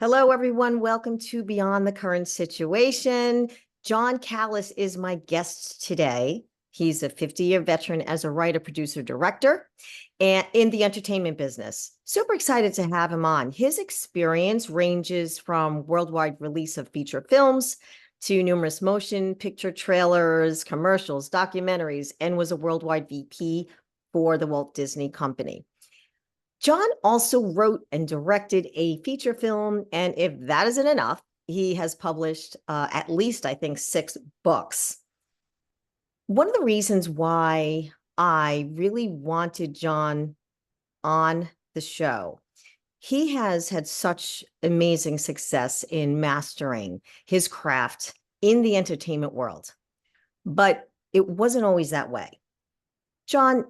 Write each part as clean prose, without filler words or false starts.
Hello, everyone. Welcome to Beyond the Current Situation. John Callas is my guest today. He's a 50-year veteran as a writer, producer, director, and in the entertainment business. Super excited to have him on. His experience ranges from worldwide release of feature films to numerous motion picture trailers, commercials, documentaries, and was a worldwide VP for the Walt Disney Company. John also wrote and directed a feature film, and if that isn't enough, he has published at least, I think, 6 books. One of the reasons why I really wanted John on the show, he has had such amazing success in mastering his craft in the entertainment world, but it wasn't always that way. John,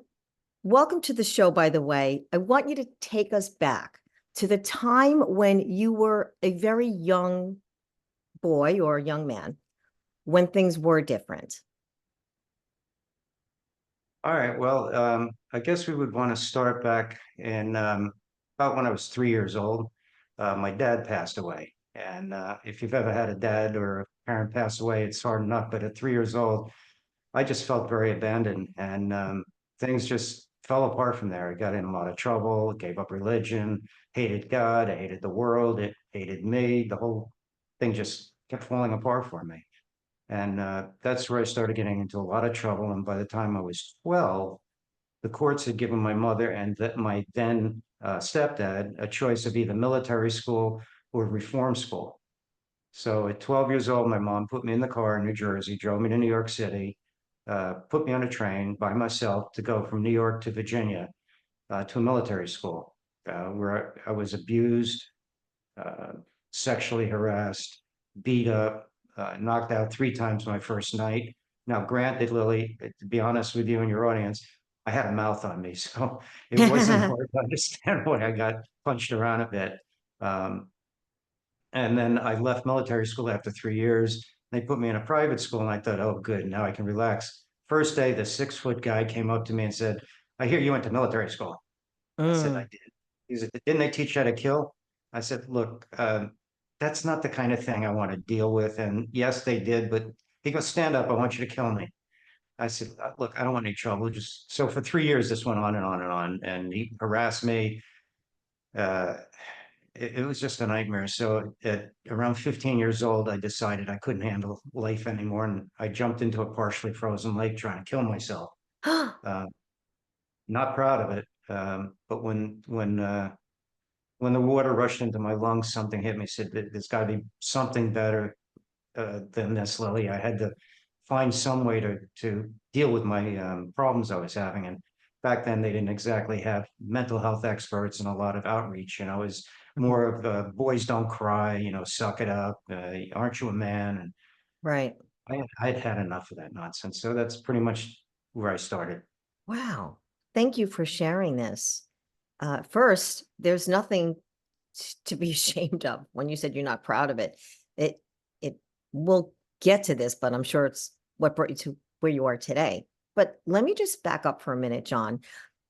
welcome to the show, by the way. I want you to take us back to the time when you were a very young boy or young man, when things were different. All right. Well, I guess we would want to start back in about when I was 3 years old. My dad passed away. And if you've ever had a dad or a parent pass away, it's hard enough. But at 3 years old, I just felt very abandoned and things just fell apart from there. I got in a lot of trouble, gave up religion, hated God, I hated the world, it hated me. The whole thing just kept falling apart for me. And that's where I started getting into a lot of trouble. And by the time I was 12, the courts had given my mother and my then stepdad a choice of either military school or reform school. So at 12 years old, my mom put me in the car in New Jersey, drove me to New York City, put me on a train by myself to go from New York to Virginia to a military school where I was abused, uh, sexually harassed, beat up, knocked out 3 times my first night. Now, granted, Lily, to be honest with you and your audience, I had a mouth on me, so it wasn't hard to understand why I got punched around a bit. Um, and then I left military school after 3 years. They put me in a private school, and I thought, oh, good, now I can relax. First day, the 6-foot guy came up to me and said, I hear you went to military school. I said, I Mm. did. He said, didn't they teach you how to kill? I said, look, that's not the kind of thing I want to deal with. And yes, they did, but he goes, stand up. I want you to kill me. I said, look, I don't want any trouble. Just so for 3 years, this went on and on and on. And he harassed me. Uh, it was just a nightmare. So at around 15 years old, I decided I couldn't handle life anymore. And I jumped into a partially frozen lake trying to kill myself. Uh, not proud of it. But when the water rushed into my lungs, something hit me. Said, "There's got to be something better than this, Lily." I had to find some way to deal with my problems I was having. And back then, they didn't exactly have mental health experts and a lot of outreach. It was more of boys don't cry, suck it up. Aren't you a man? And Right. I'd had enough of that nonsense. So that's pretty much where I started. Wow. Thank you for sharing this. First, there's nothing to be ashamed of when you said you're not proud of it. It it will get to this, but I'm sure it's what brought you to where you are today. But let me just back up for a minute, John.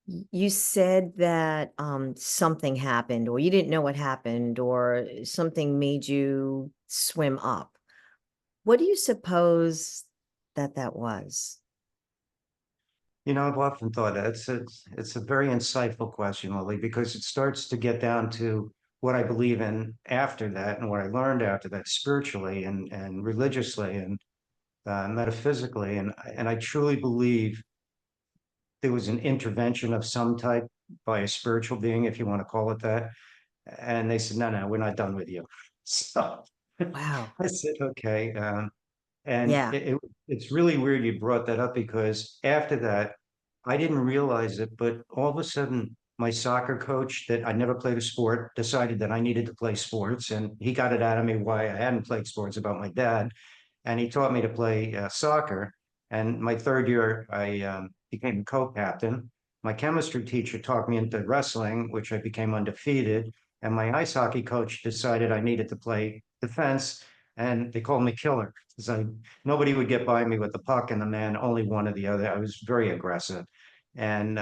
You said that something happened, or you didn't know what happened, or something made you swim up. What do you suppose that was? I've often thought that it's a very insightful question, Lily, because it starts to get down to what I believe in after that and what I learned after that spiritually and religiously and metaphysically. And I truly believe there was an intervention of some type by a spiritual being, if you want to call it that. And they said, no, we're not done with you. So Wow. I said, okay. And Yeah. it's really weird you brought that up because after that, I didn't realize it, but all of a sudden, my soccer coach that I never played a sport decided that I needed to play sports. And he got it out of me why I hadn't played sports about my dad. And he taught me to play soccer. And my third year, I became co-captain. My chemistry teacher talked me into wrestling, which I became undefeated. And my ice hockey coach decided I needed to play defense, and they called me killer. So nobody would get by me with the puck and the man, only one or the other. I was very aggressive. And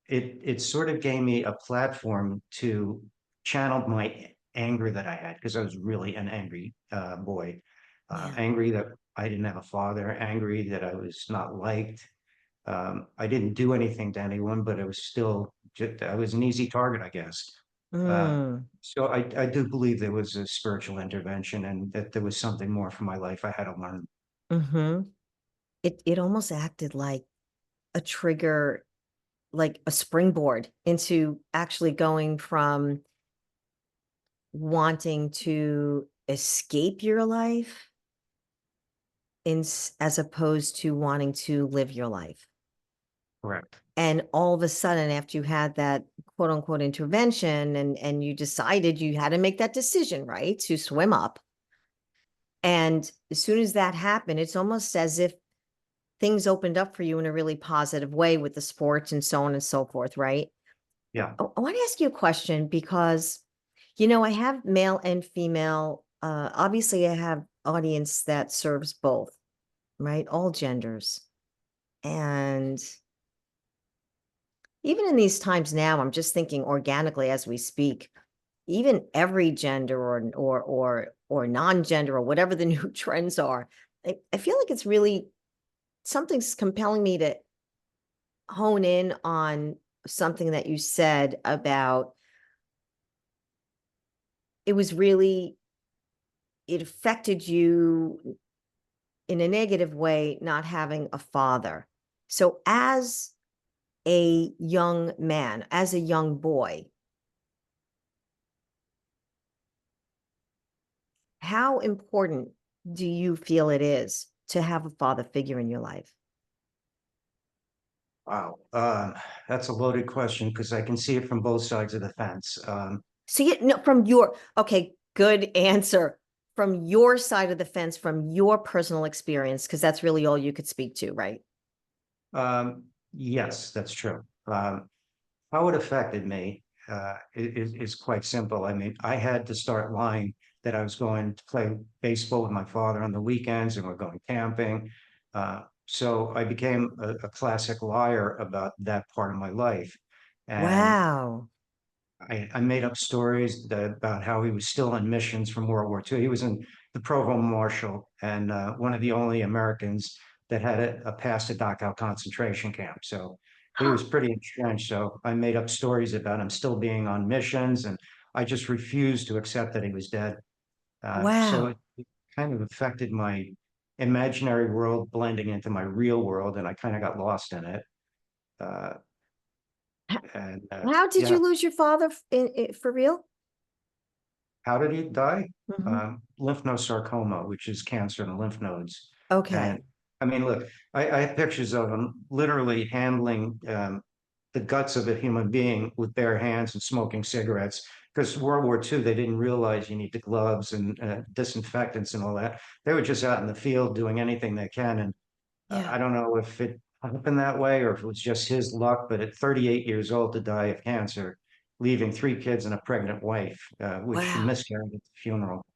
it sort of gave me a platform to channel my anger that I had, because I was really an angry boy. Yeah. Angry that I didn't have a father, angry that I was not liked. I didn't do anything to anyone, but I was still just, I was an easy target, I guess. Uh, Mm, so I do believe there was a spiritual intervention and that there was something more for my life I had to learn. hmm. It almost acted like a trigger, like a springboard into actually going from wanting to escape your life as opposed to wanting to live your life. Correct. And all of a sudden, after you had that quote unquote intervention and you decided you had to make that decision, right, to swim up. And as soon as that happened, it's almost as if things opened up for you in a really positive way with the sports and so on and so forth, right? Yeah. I want to ask you a question because, I have male and female. Obviously, I have audience that serves both, right? All genders. And even in these times now, I'm just thinking organically as we speak, even every gender or non-gender or whatever the new trends are, I feel like it's really something's compelling me to hone in on something that you said about it was really it affected you in a negative way not having a father. So as a young man, as a young boy, how important do you feel it is to have a father figure in your life? Wow. That's a loaded question because I can see it from both sides of the fence. So you know from your okay, good answer. From your side of the fence, from your personal experience, because that's really all you could speak to, right? Yes, that's true. How it affected me is quite simple. I mean, I had to start lying that I was going to play baseball with my father on the weekends and we're going camping. So I became a classic liar about that part of my life. And Wow. I made up stories about how he was still in missions from World War II. He was in the Provost Marshal and one of the only Americans that had a pass to Dachau concentration camp. So he was pretty entrenched. So I made up stories about him still being on missions, and I just refused to accept that he was dead. So Wow. it kind of affected my imaginary world blending into my real world, and I kind of got lost in it. Uh, H- and How did yeah, you lose your father for real? how did he die? Mhm. Lymph node sarcoma, which is cancer in the lymph nodes. And Okay. I mean, look, I have pictures of him literally handling the guts of a human being with bare hands and smoking cigarettes. Because World War II, they didn't realize you need the gloves and disinfectants and all that. They were just out in the field doing anything they can. And Yeah. I don't know if it happened that way or if it was just his luck, but at 38 years old to die of cancer, leaving three kids and a pregnant wife, which she Wow. miscarried at the funeral.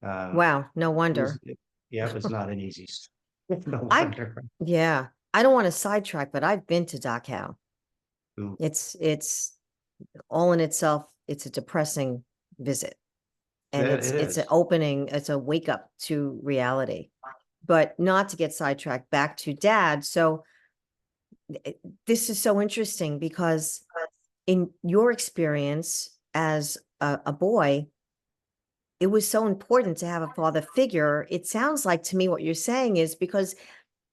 Um, Wow. No it was, wonder. yeah, it was not an easy. No I wonder. yeah. I don't want to sidetrack, but I've been to Dachau. Ooh, It's all in itself, it's a depressing visit. And that it's it it's an is. opening, it's a wake up to reality. But not to get sidetracked, back to dad. So this is so interesting because in your experience as a boy, it was so important to have a father figure. It sounds like to me what you're saying is because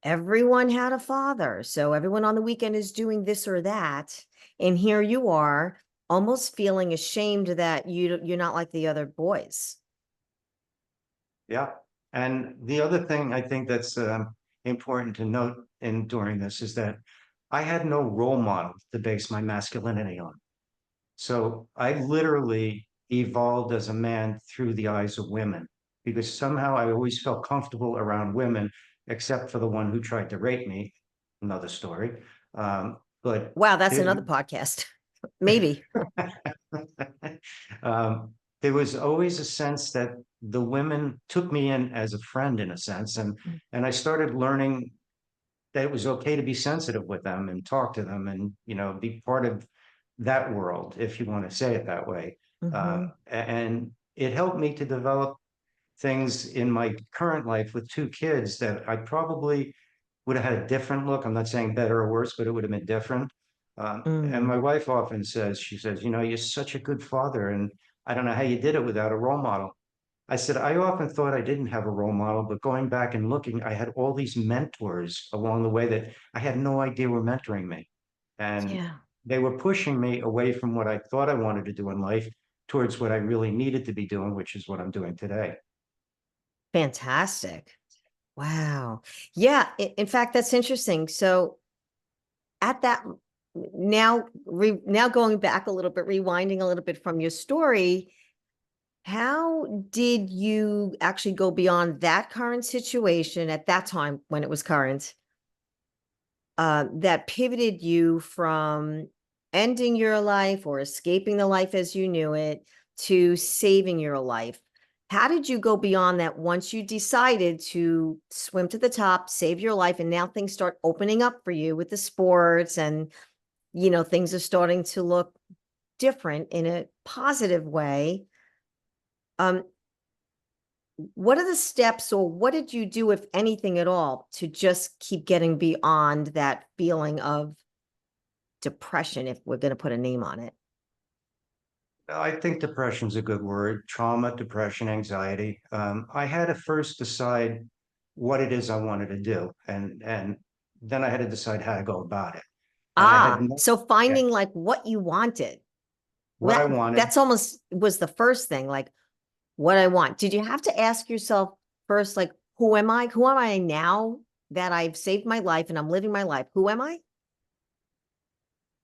everyone had a father. So everyone on the weekend is doing this or that. And here you are almost feeling ashamed that you're not like the other boys. Yeah. And the other thing I think that's important to note in during this is that I had no role model to base my masculinity on. So I literally evolved as a man through the eyes of women because somehow I always felt comfortable around women, except for the one who tried to rape me. Another story. But Wow, that's there, another podcast. Maybe. um, there was always a sense that the women took me in as a friend in a sense, and I started learning that it was okay to be sensitive with them and talk to them and be part of that world, if you want to say it that way. Hmm. And it helped me to develop things in my current life with two kids that I probably would have had a different look. I'm not saying better or worse, but it would have been different. And Mm, my wife often says, she says, you know, you're such a good father, and I don't know how you did it without a role model. I said, I often thought I didn't have a role model, but going back and looking, I had all these mentors along the way that I had no idea were mentoring me. And yeah. they were pushing me away from what I thought I wanted to do in life towards what I really needed to be doing, which is what I'm doing today. Fantastic. Wow. Yeah. In fact, that's interesting. So at that now going back a little bit, rewinding a little bit from your story, how did you actually go beyond that current situation at that time when it was current, that pivoted you from ending your life or escaping the life as you knew it to saving your life? How did you go beyond that once you decided to swim to the top, save your life, and now things start opening up for you with the sports and, things are starting to look different in a positive way? Um, what are the steps, or what did you do, if anything at all, to just keep getting beyond that feeling of depression, if we're going to put a name on it? I think depression's a good word. Trauma, depression, anxiety. I had to first decide what it is I wanted to do, and then I had to decide how to go about it. And I had no, So yeah, finding like what you wanted. what I That's wanted. almost was the first thing, like what I want. Did you have to ask yourself first, like, who am I? Who am I now that I've saved my life and I'm living my life? Who am I?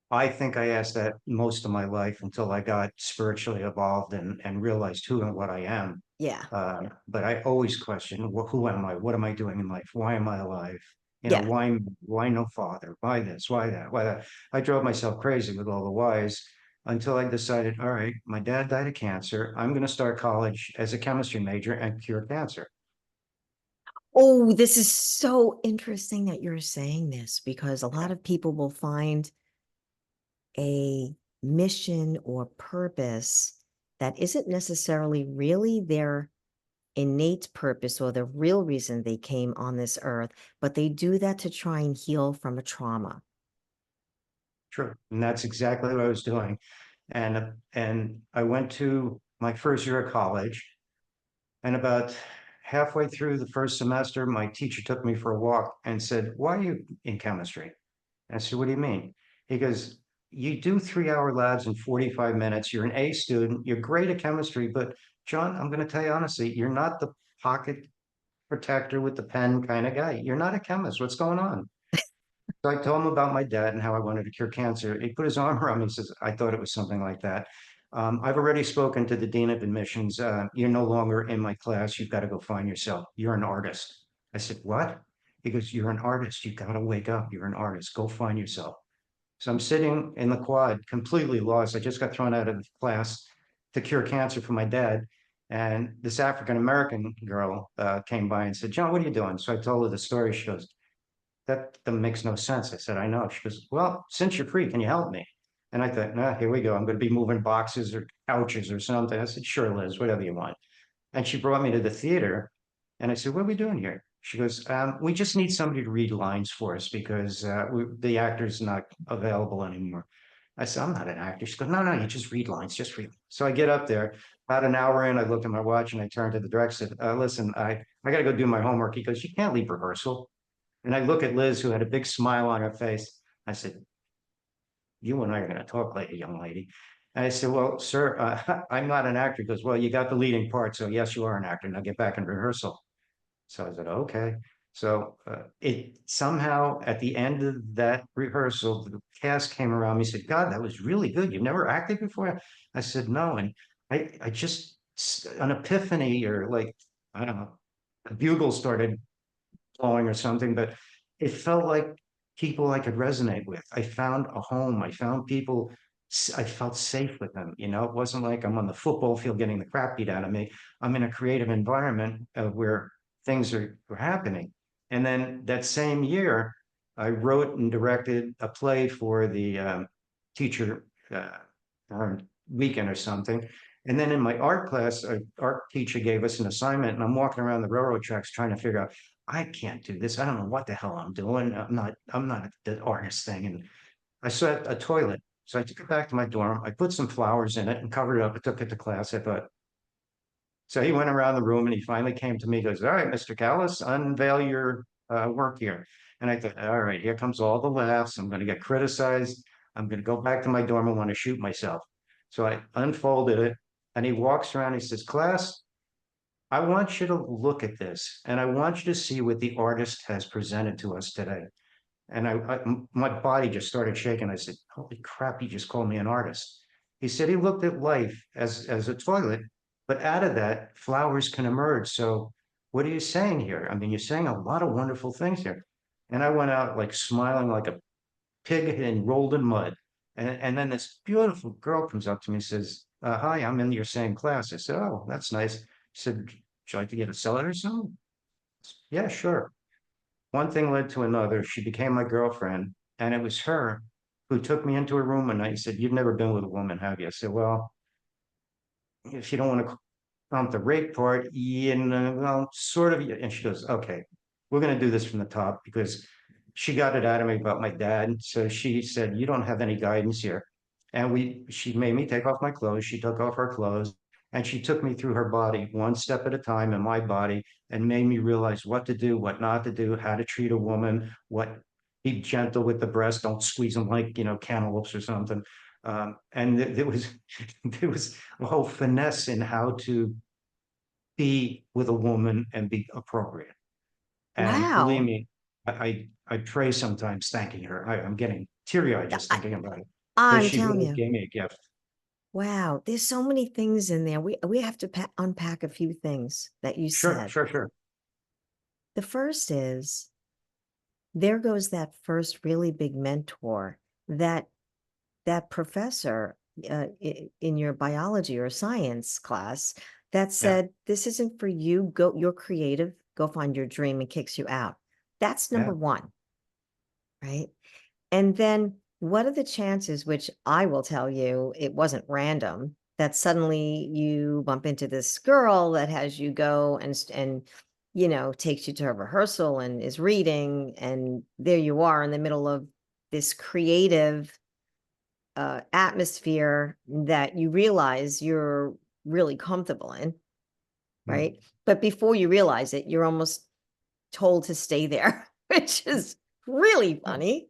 I think I asked that most of my life until I got spiritually evolved and realized who and what I am. Yeah. But I always question, who am I? What am I doing in life? Why am I alive? You know, Yeah. why no father? Why this? Why that? Why that? I drove myself crazy with all the whys until I decided, all right, my dad died of cancer. I'm going to start college as a chemistry major and cure cancer. Oh, this is so interesting that you're saying this, because a lot of people will find a mission or purpose that isn't necessarily really their innate purpose or the real reason they came on this earth, but they do that to try and heal from a trauma. True. And that's exactly what I was doing. And I went to my first year of college. And about halfway through the first semester, my teacher took me for a walk and said, why are you in chemistry? And I said, what do you mean? He goes, you do 3 hour labs in 45 minutes. You're an A student. You're great at chemistry. But John, I'm going to tell you honestly, you're not the pocket protector with the pen kind of guy. You're not a chemist. What's going on? So I told him about my dad and how I wanted to cure cancer. He put his arm around me and says, I thought it was something like that. I've already spoken to the dean of admissions. You're no longer in my class. You've got to go find yourself. You're an artist. I said, what? He goes, you're an artist. You've got to wake up. You're an artist. Go find yourself. So I'm sitting in the quad, completely lost. I just got thrown out of the class to cure cancer for my dad. And this African American girl came by and said, John, what are you doing? So I told her the story. She goes, that makes no sense. I said, I know. She goes, well, since you're free, can you help me? And I thought, nah, here we go. I'm going to be moving boxes or couches or something. I said, sure, Liz, whatever you want. And she brought me to the theater. And I said, what are we doing here? She goes, we just need somebody to read lines for us because the actor's not available anymore. I said, I'm not an actor. She goes, no, you just read lines, just read. So I get up there. About an hour in, I look at my watch and I turn to the director and said, listen, I got to go do my homework. He goes, you can't leave rehearsal. And I look at Liz, who had a big smile on her face. I said, you and I are going to talk later, young lady. And I said, well, sir, I'm not an actor. He goes, well, you got the leading part. So yes, you are an actor. Now get back in rehearsal. So I said, okay. So it somehow at the end of that rehearsal, the cast came around me and said, God, that was really good. You've never acted before? I said, no. And I just, an epiphany or like, I don't know, a bugle started flowing or something, but it felt like people I could resonate with. I found a home. I found people. I felt safe with them. You know, it wasn't like I'm on the football field getting the crap beat out of me. I'm in a creative environment where things are happening. And then that same year, I wrote and directed a play for the teacher weekend or something. And then in my art class, an art teacher gave us an assignment, and I'm walking around the railroad tracks trying to figure out, I can't do this. I don't know what the hell I'm doing. I'm not the artist thing. And I saw a toilet. So I took it back to my dorm. I put some flowers in it and covered it up. I took it to class. I thought, so he went around the room and he finally came to me, he goes, all right, Mr. Callis, unveil your work here. And I thought, all right, here comes all the laughs. I'm going to get criticized. I'm going to go back to my dorm and want to shoot myself. So I unfolded it and he walks around. He says, class, I want you to look at this and I want you to see what the artist has presented to us today. And my body just started shaking. I said, holy crap, he just called me an artist. He said he looked at life as a toilet, but out of that, flowers can emerge. So what are you saying here? I mean, you're saying a lot of wonderful things here. And I went out like smiling like a pig and rolled in mud. And then this beautiful girl comes up to me and says, hi, I'm in your same class. I said, oh, that's nice. She said, would you like to get a salad or something? Yeah, sure. One thing led to another. She became my girlfriend, and it was her who took me into a room one night and said, you've never been with a woman, have you? I said, well, if you don't want to count the rape part, you know, well, sort of. And she goes, okay, we're going to do this from the top because she got it out of me about my dad. So she said, you don't have any guidance here. And she made me take off my clothes. She took off her clothes and she took me through her body one step at a time in my body and made me realize what to do, what not to do, how to treat a woman, what be gentle with the breast, don't squeeze them like, cantaloupes or something. And there was there was a whole finesse in how to be with a woman and be appropriate. And believe Wow. me, I pray sometimes thanking her. I'm getting teary eyed Yeah, just thinking about it because I'm she telling really you. gave me a gift. Wow, there's so many things in there. We have to unpack a few things that you Sure, said. sure, sure. The first is there goes that first really big mentor that that professor in your biology or science class that Yeah, said, this isn't for you. Go, you're creative. Go find your dream and kicks you out. That's number yeah. one, right? And then what are the chances, which I will tell you, it wasn't random, that suddenly you bump into this girl that has you go and takes you to a rehearsal and is reading, and there you are in the middle of this creative atmosphere that you realize you're really comfortable in, Mm. right? But before you realize it, you're almost told to stay there, which is really funny.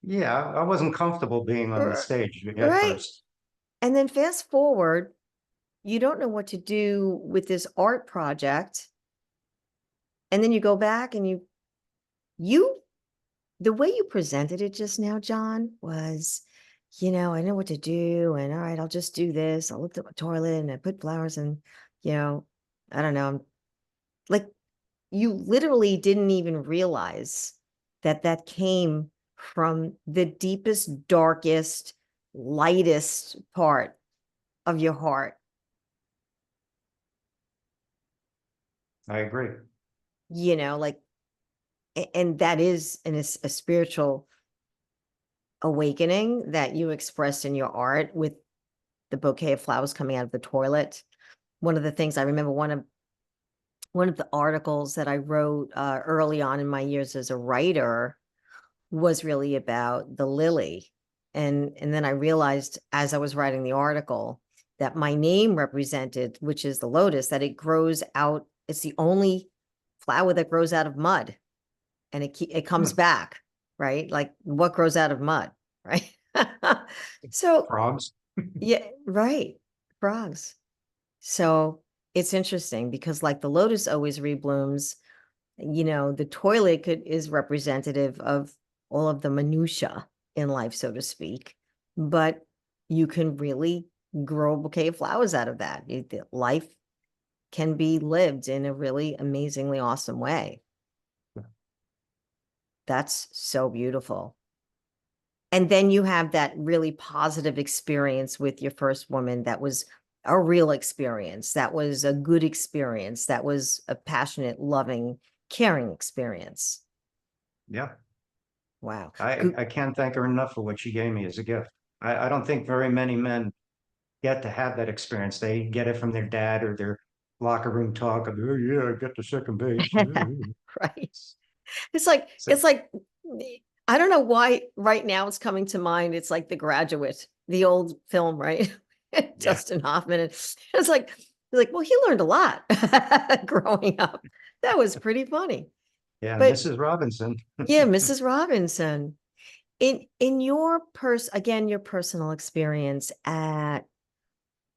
Yeah, I wasn't comfortable being on the R- stage at Right. first. And then fast forward, you don't know what to do with this art project. And then you go back and you, the way you presented it just now, John, was, I know what to do. And all right, I'll just do this. I'll look at my toilet and I put flowers and, you know, I don't know. Like you literally didn't even realize that that came from the deepest, darkest, lightest part of your heart. I agree. Like, and that is a spiritual awakening that you expressed in your art with the bouquet of flowers coming out of the toilet. One of the things I remember, one of the articles that I wrote early on in my years as a writer was really about the lily. And then I realized as I was writing the article that my name represented, which is the lotus, that it grows out, it's the only flower that grows out of mud, and it comes Hmm. back, right? Like what grows out of mud, right? So Frogs. yeah, right. Frogs. So it's interesting because like the lotus always reblooms, the toilet is representative of all of the minutia in life, so to speak. But you can really grow a bouquet of flowers out of that. Life can be lived in a really amazingly awesome way. That's so beautiful. And then you have that really positive experience with your first woman that was a real experience, that was a good experience, that was a passionate, loving, caring experience. Yeah, Wow. I can't thank her enough for what she gave me as a gift. I don't think very many men get to have that experience. They get it from their dad or their locker room talk of, oh yeah, I got to second base. Right. It's like, So it's like, I don't know why right now it's coming to mind. It's like The Graduate, the old film, right? yeah, Dustin Hoffman. And it's like, well, he learned a lot growing up. That was pretty funny. yeah, But Mrs. Robinson. yeah, Mrs. Robinson, in your again, your personal experience at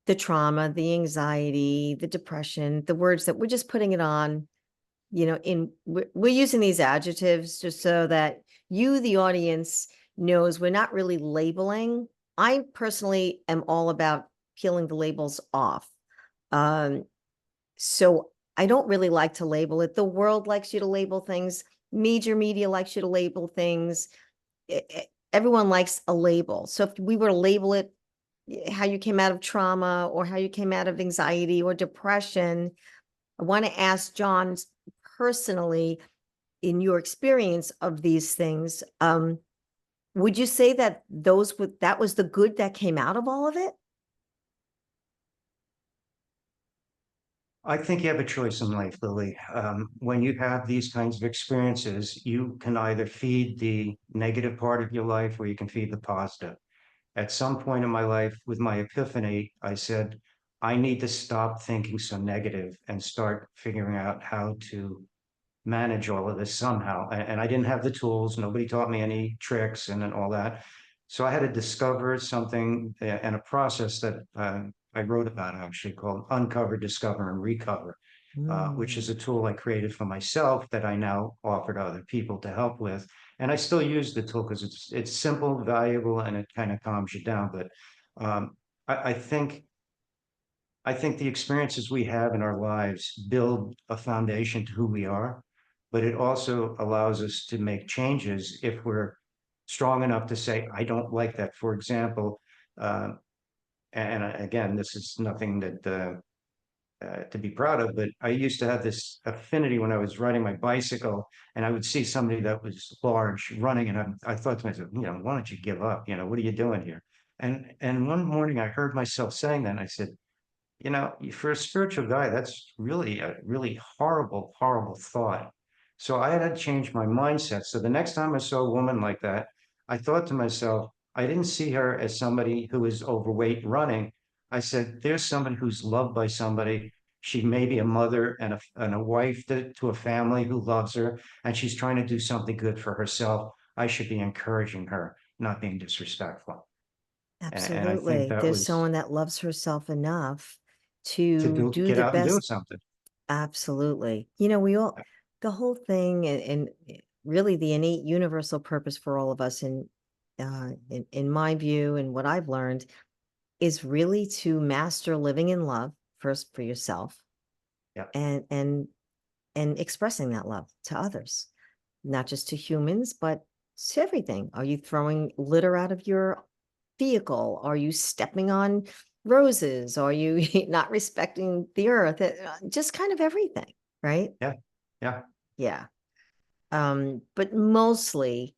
the trauma, the anxiety, the depression, the words that we're just putting it on, we're using these adjectives just so that you, the audience, knows we're not really labeling. I personally am all about peeling the labels off. Um, so I don't really like to label it. The world likes you to label things. Major media likes you to label things. Everyone likes a label. So if we were to label it how you came out of trauma or how you came out of anxiety or depression, I want to ask John personally, in your experience of these things, would you say that that was the good that came out of all of it? I think you have a choice in life, Lily. When you have these kinds of experiences, you can either feed the negative part of your life or you can feed the positive. At some point in my life, with my epiphany, I said, I need to stop thinking so negative and start figuring out how to manage all of this somehow. And I didn't have the tools. Nobody taught me any tricks and all that. So I had to discover something and a process that I wrote about actually called Uncover, Discover, and Recover, which is Mm, a tool I created for myself that I now offer to other people to help with. And I still use the tool because it's simple, valuable, and it kind of calms you down. But um, I think the experiences we have in our lives build a foundation to who we are, but it also allows us to make changes if we're strong enough to say, I don't like that. For example, uh, and again, this is nothing that to be proud of, but I used to have this affinity when I was riding my bicycle and I would see somebody that was large running and I thought to myself, why don't you give up? What are you doing here? And one morning I heard myself saying that and I said, for a spiritual guy, that's really a really horrible, horrible thought. So I had to change my mindset. So the next time I saw a woman like that, I thought to myself, I didn't see her as somebody who is overweight running. I said, there's someone who's loved by somebody. She may be a mother and a wife to a family who loves her, and she's trying to do something good for herself. I should be encouraging her, not being disrespectful. And I think absolutely. that There's was someone that loves herself enough to to do get the out and do best. something. Absolutely. The whole thing and really the innate universal purpose for all of us in my view and what I've learned is really to master living in love first for yourself Yeah. and expressing that love to others, not just to humans, but to everything. Are you throwing litter out of your vehicle? Are you stepping on roses? Are you not respecting the earth? Just kind of everything, right? Yeah. Yeah. Yeah. But mostly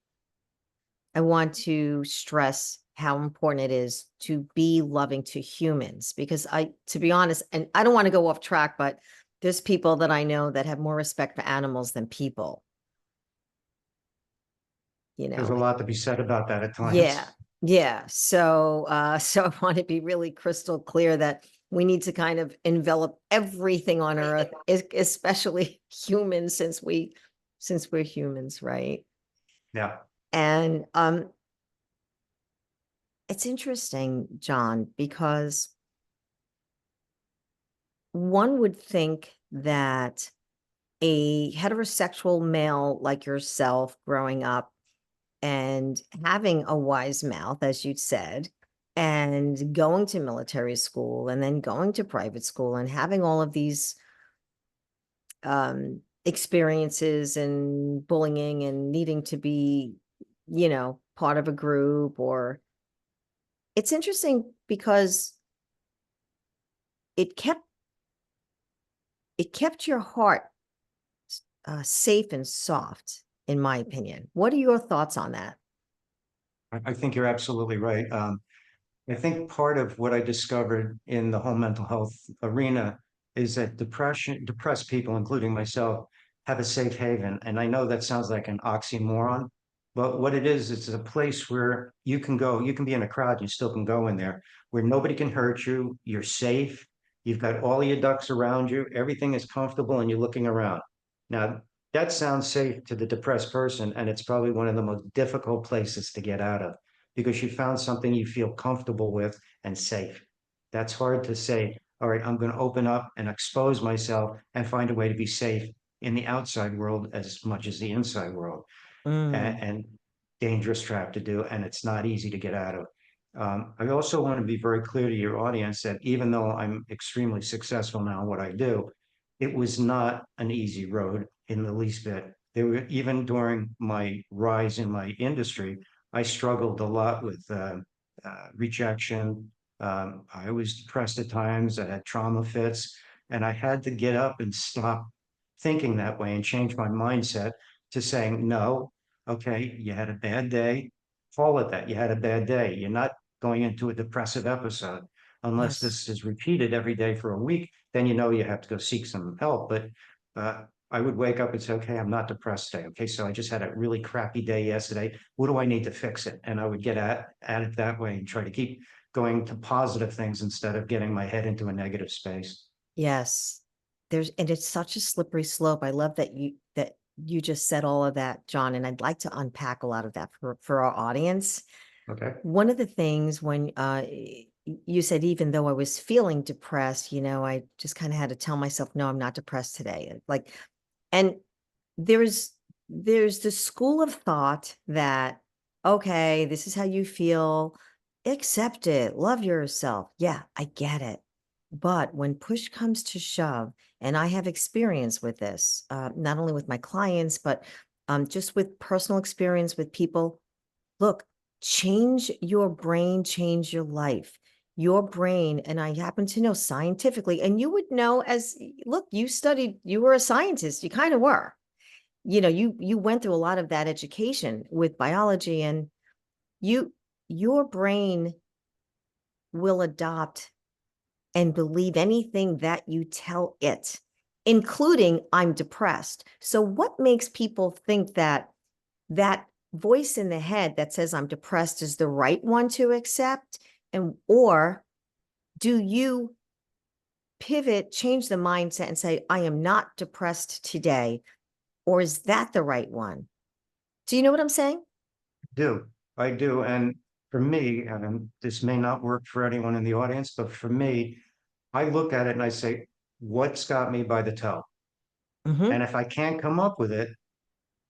I want to stress how important it is to be loving to humans because to be honest, and I don't want to go off track, but there's people that I know that have more respect for animals than people, you There's know. a lot to be said about that at Yeah. times. Yeah. So, so I want to be really crystal clear that we need to kind of envelop everything on earth, especially humans, since we're humans, right? Yeah. And it's interesting, John, because one would think that a heterosexual male like yourself growing up and having a wise mouth, as you said, and going to military school and then going to private school and having all of these experiences and bullying and needing to be, part of a group or it's interesting because it kept your heart safe and soft, in my opinion. What are your thoughts on that? I think you're absolutely right. I think part of what I discovered in the whole mental health arena is that depressed people, including myself, have a safe haven. And I know that sounds like an oxymoron, but what it is, it's a place where you can go, you can be in a crowd, you still can go in there, where nobody can hurt you, you're safe, you've got all your ducks around you, everything is comfortable, and you're looking around. Now, that sounds safe to the depressed person, and it's probably one of the most difficult places to get out of because you found something you feel comfortable with and safe. That's hard to say, all right, I'm going to open up and expose myself and find a way to be safe in the outside world as much as the inside world. Mm, And dangerous trap to do, and it's not easy to get out of. I also want to be very clear to your audience that even though I'm extremely successful now in what I do, it was not an easy road in the least bit. There were even during my rise in my industry, I struggled a lot with rejection. I was depressed at times. I had trauma fits, and I had to get up and stop thinking that way and change my mindset to saying, no, okay, you had a bad day. Call it that. You had a bad day. You're not going into a depressive episode unless yes. this is repeated every day for a week. Then you know you have to go seek some help. But I would wake up and say, okay, I'm not depressed today. Okay, so I just had a really crappy day yesterday. What do I need to fix it? And I would get at it that way and try to keep going to positive things instead of getting my head into a negative space. Yes. And it's such a slippery slope. I love that you just said all of that, John, and I'd like to unpack a lot of that for our audience. Okay. One of the things when you said, even though I was feeling depressed, I just kind of had to tell myself, no, I'm not depressed today. Like, and there's there's the school of thought that, okay, this is how you feel, accept it, love yourself. Yeah, I get it. But when push comes to shove, and I have experience with this, not only with my clients, but just with personal experience with people. Look, change your brain, change your life. Your brain, and I happen to know scientifically, and you would know look, you were a scientist, you kind of were. You went through a lot of that education with biology, and you your brain will adopt and believe anything that you tell it, including I'm depressed. So what makes people think that that voice in the head that says I'm depressed is the right one to accept? Or do you pivot, change the mindset and say, I am not depressed today? Or is that the right one? Do you know what I'm saying? Do. I do. And for me, and this may not work for anyone in the audience, but for me, I look at it and I say, what's got me by the toe? And Mm-hmm. if I can't come up with it,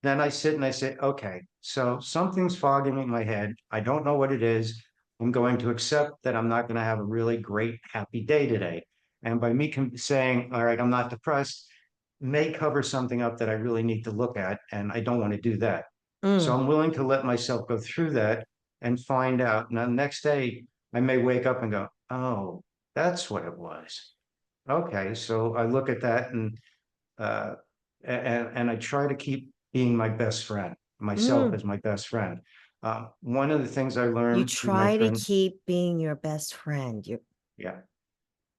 then I sit and I say, okay, so something's fogging in my head. I don't know what it is. I'm going to accept that I'm not going to have a really great, happy day today. And by me saying, all right, I'm not depressed, may cover something up that I really need to look at. And I don't want to do that. So Mm, I'm willing to let myself go through that and find out. Now, the next day, I may wake up and go, oh, that's what it was. Okay. So I look at that uh, and I try to keep being my best friend, myself mm. as my best friend. One of the things I You learned through my try to friend, keep being your best friend. You yeah,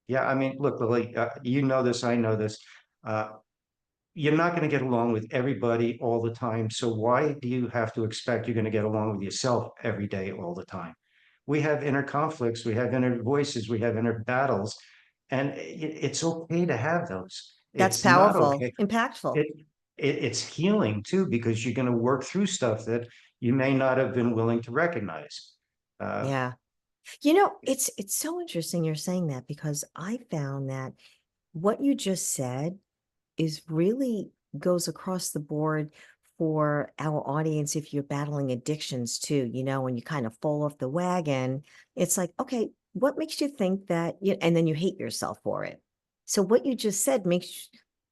yeah. I mean, look, Lily, you know this, I know this. Uh, you're not going to get along with everybody all the time. So why do you have to expect you're going to get along with yourself every day, all the time? We have inner conflicts, we have inner voices, we have inner battles, and it's okay to have those. That's It's not powerful, okay. impactful. It, it's healing too, because you're going to work through stuff that you may not have been willing to recognize. Uh, Yeah. It's so interesting you're saying that, because I found that what you just said is really goes across the board for our audience. If you're battling addictions too, when you kind of fall off the wagon, it's like, okay, what makes you think that and then you hate yourself for it. So what you just said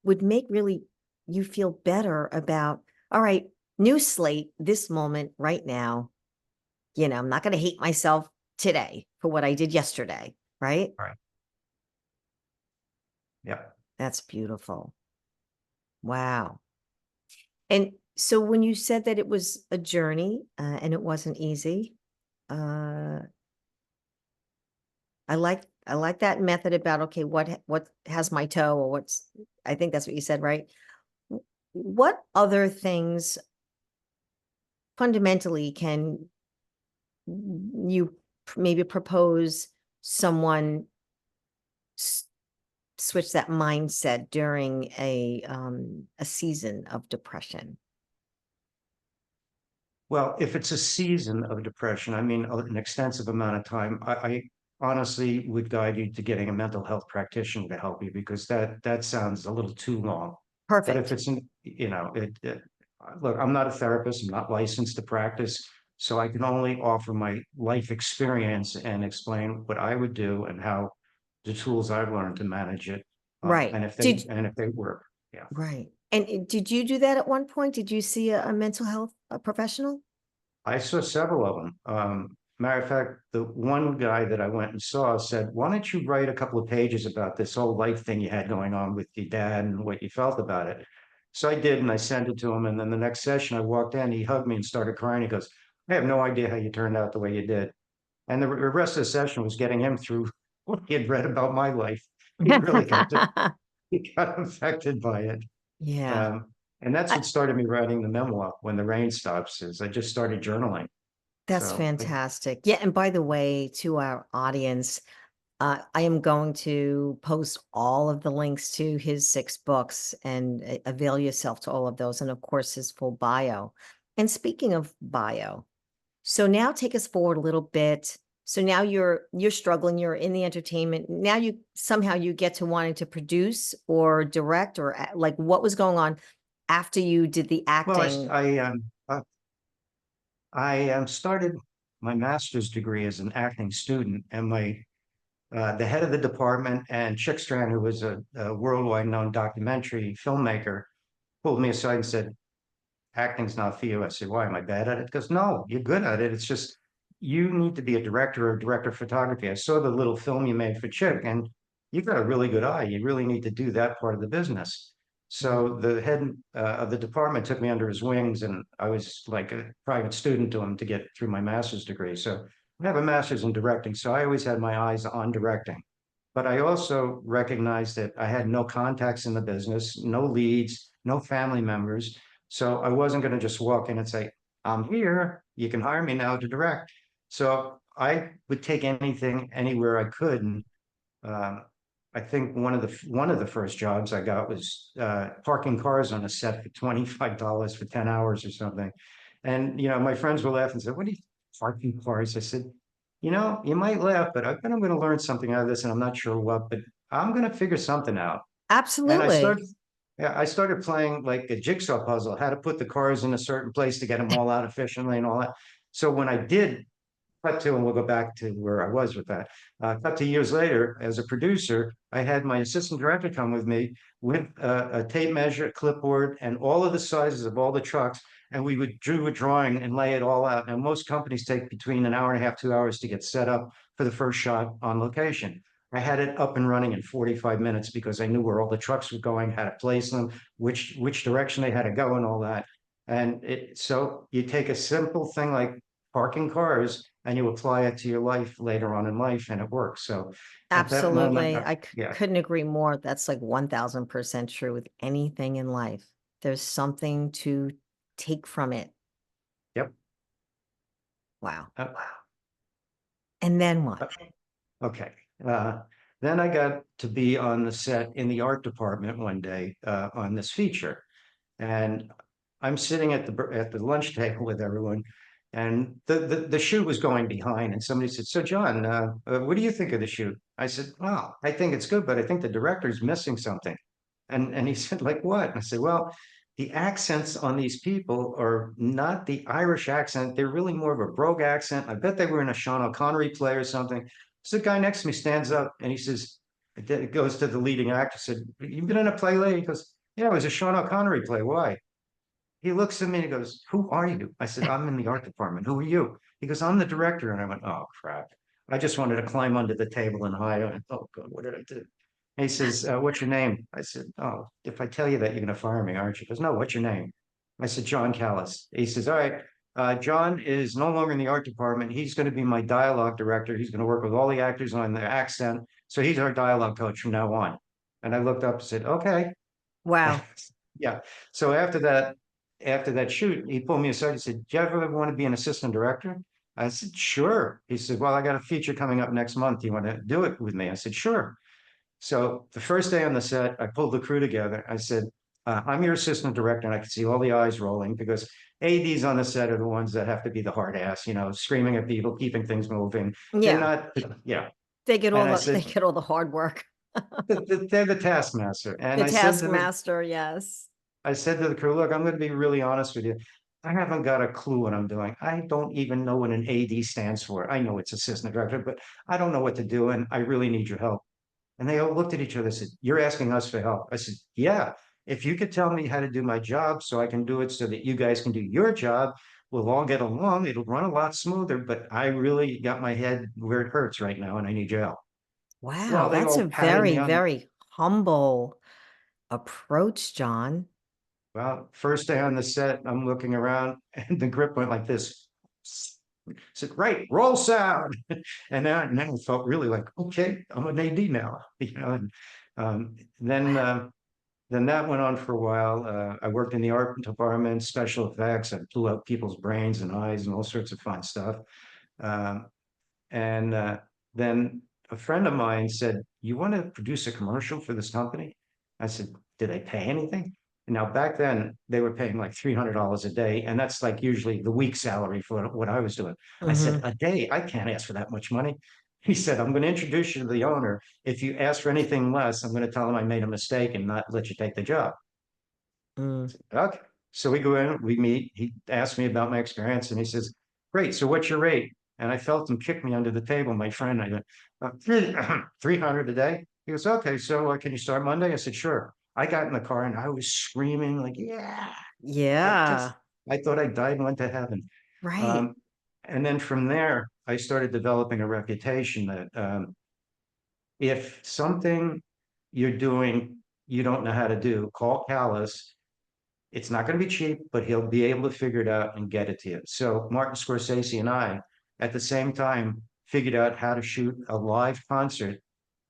would make really you feel better about, all right, new slate, this moment right now. I'm not going to hate myself today for what I did yesterday, right? all right. Yeah. That's beautiful. Wow. And so when you said that it was a journey, and it wasn't easy, uh, I like that method about, okay, what has my toe, or I think that's what you said, right? What other things fundamentally can you maybe propose someone switch that mindset during a season of depression? Well, if it's a season of depression, I mean, an extensive amount of time, I honestly would guide you to getting a mental health practitioner to help you because that sounds a little too long. But if Perfect. it's in, look, I'm not a therapist, I'm not licensed to practice, so I can only offer my life experience and explain what I would do and how the tools I've learned to manage it, Right. and if they work. Yeah. Right. And did you do that at one point? Did you see a mental health professional? I saw several of them. Matter of fact, the one guy that I went and saw said, "Why don't you write a couple of pages about this whole life thing you had going on with your dad and what you felt about it?" So I did, and I sent it to him. And then the next session, I walked in, he hugged me and started crying. He goes, "I have no idea how you turned out the way you did." And the rest of the session was getting him through what he had read about my life. He really he got affected by it. Yeah. Um, and that's I, what started me writing the memoir, When the Rain Stops, is I just started journaling. that's So fantastic. Yeah. And by the way, to our audience, I am going to post all of the links to his 6 books, and avail yourself to all of those. And of course, his full bio. And speaking of bio, so now take us forward a little bit. So now you're struggling, you're in the entertainment. Now you get to wanting to produce or direct, or like, what was going on after you did the well, acting? I started my master's degree as an acting student, and the head of the department and Chick Strand, who was a worldwide known documentary filmmaker, pulled me aside and said, "Acting's not for you." I said, "Why? Am I bad at it?" He goes, "No, you're good at it. It's just you need to be a director or director of photography. I saw the little film you made for Chick, and you've got a really good eye. You really need to do that part of the business." So the head of the department took me under his wings, and I was like a private student to him to get through my master's degree. So I have a master's in directing, so I always had my eyes on directing. But I also recognized that I had no contacts in the business, no leads, no family members. So I wasn't going to just walk in and say, "I'm here. You can hire me now to direct." So I would take anything, anywhere I could. And um, I think one of the first jobs I got was parking cars on a set for $25 for 10 hours or something. And my friends were laughing and said, "What are you parking cars?" I said, "You might laugh, but I bet I'm going to learn something out of this, and I'm not sure what, but I'm going to figure something out." And Absolutely. I started playing like a jigsaw puzzle, how to put the cars in a certain place to get them all out efficiently and all that. So when I did cut to, and we'll go back to where I was with that. Cut to years later, as a producer, I had my assistant director come with me with a tape measure, clipboard, and all of the sizes of all the trucks. And we would do a drawing and lay it all out. Now, most companies take between an hour and a half, 2 hours to get set up for the first shot on location. I had it up and running in 45 minutes because I knew where all the trucks were going, how to place them, which direction they had to go, and all that. And so you take a simple thing like parking cars and you apply it to your life later on in life, and it works. So at that moment, Absolutely. yeah, Couldn't agree more. That's like 1000% true with anything in life. There's something to take from it. yep. Wow. uh, And then what? uh, okay. Uh, then I got to be on the set in the art department one day on this feature, and I'm sitting at the lunch table with everyone, and the shoot was going behind, and somebody said, "So John, what do you think of the shoot?" I said, "Well, I think it's good, but I think the director's missing something." And he said, "Like what?" And I said, "Well, the accents on these people are not the Irish accent. They're really more of a brogue accent. I bet they were in a Sean O'Connery play or something." So the guy next to me stands up and he says, it goes to the leading actor, said, "You've been in a play lately?" He goes, "Yeah, it was a Sean O'Connery play. Why?" He looks at me and he goes, "Who are you?" I said, "I'm in the art department. Who are you?" He goes, "I'm the director." And I went, "Oh, crap." I just wanted to climb under the table and hide. I went, "Oh, God, what did I do?" And he says, "What's your name?" I said, "Oh, if I tell you that, you're going to fire me, aren't you?" He goes, "No, what's your name?" I said, "John Callas." He says, "All right. John is no longer in the art department. He's going to be my dialogue director. He's going to work with all the actors on their accent. So he's our dialogue coach from now on. And I looked up and said, okay. Wow. Yeah. So after that shoot, he pulled me aside. He said, do you ever want to be an assistant director? I said, sure. He said, well, I got a feature coming up next month. Do you want to do it with me? I said, sure. So the first day on the set, I pulled the crew together. I said, I'm your assistant director, and I could see all the eyes rolling because ADs on the set are the ones that have to be the hard ass, screaming at people, keeping things moving. They're Yeah. not, yeah. They get And all I they said, get all the hard work. they're the taskmaster. And The taskmaster, yes. I said to the crew, look, I'm going to be really honest with you. I haven't got a clue what I'm doing. I don't even know what an AD stands for. I know it's assistant director, but I don't know what to do, and I really need your help. And they all looked at each other and said, you're asking us for help. I said, yeah, if you could tell me how to do my job so I can do it so that you guys can do your job, we'll all get along. It'll run a lot smoother, but I really got my head where it hurts right now and I need your help. Wow, Well, they that's a all patted me very, on. very humble approach, John. Well, first day on the set, I'm looking around and the grip went like this. I said, right, roll sound. And then it felt really like, okay, I'm an AD now, and um, then Wow. uh, then that went on for a while. I worked in the art department, special effects. I blew out people's brains and eyes and all sorts of fun stuff. Um, and then a friend of mine said, you want to produce a commercial for this company? I said, did they pay anything? And now back then they were paying like $300 a day. And that's like usually the week salary for what I was doing. I said, Hmm. a day, I can't ask for that much money. He said, I'm going to introduce you to the owner. If you ask for anything less, I'm going to tell him I made a mistake and not let you take the job. Mm. Okay. So we go in, we meet. He asked me about my experience and he says, great. So what's your rate? And I felt him kick me under the table, my friend. I go, 300 a day. He goes, okay. So can you start Monday? I said, sure. I got in the car and I was screaming like, yeah, Yeah, I thought I died and went to heaven. right. Um, and then from there, I started developing a reputation that if something you're doing, you don't know how to do, call Callas. It's not going to be cheap, but he'll be able to figure it out and get it to you. So Martin Scorsese and I, at the same time, figured out how to shoot a live concert,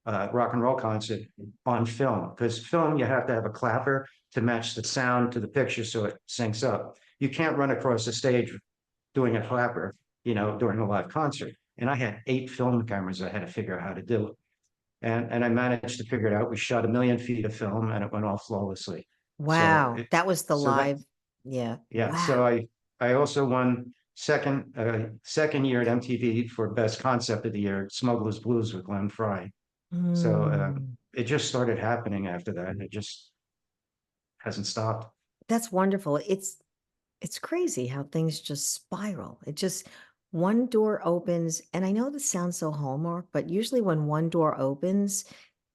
rock and roll concert on film. Because film, you have to have a clapper to match the sound to the picture so it syncs up. You can't run across the stage doing a clapper, during a live concert. And I had 8 film cameras I had to figure out how to do. And I managed to figure it out. We shot 1,000,000 feet of film and it went off flawlessly. So Wow. That was the so that live. Yeah. yeah, so Wow. I also won second year at MTV for best concept of the year, Smuggler's Blues with Glenn Fry. So Mm. it just started happening after that, and it just hasn't stopped. That's wonderful. It's crazy how things just spiral. It just one door opens, and I know this sounds so Hallmark, but usually when one door opens,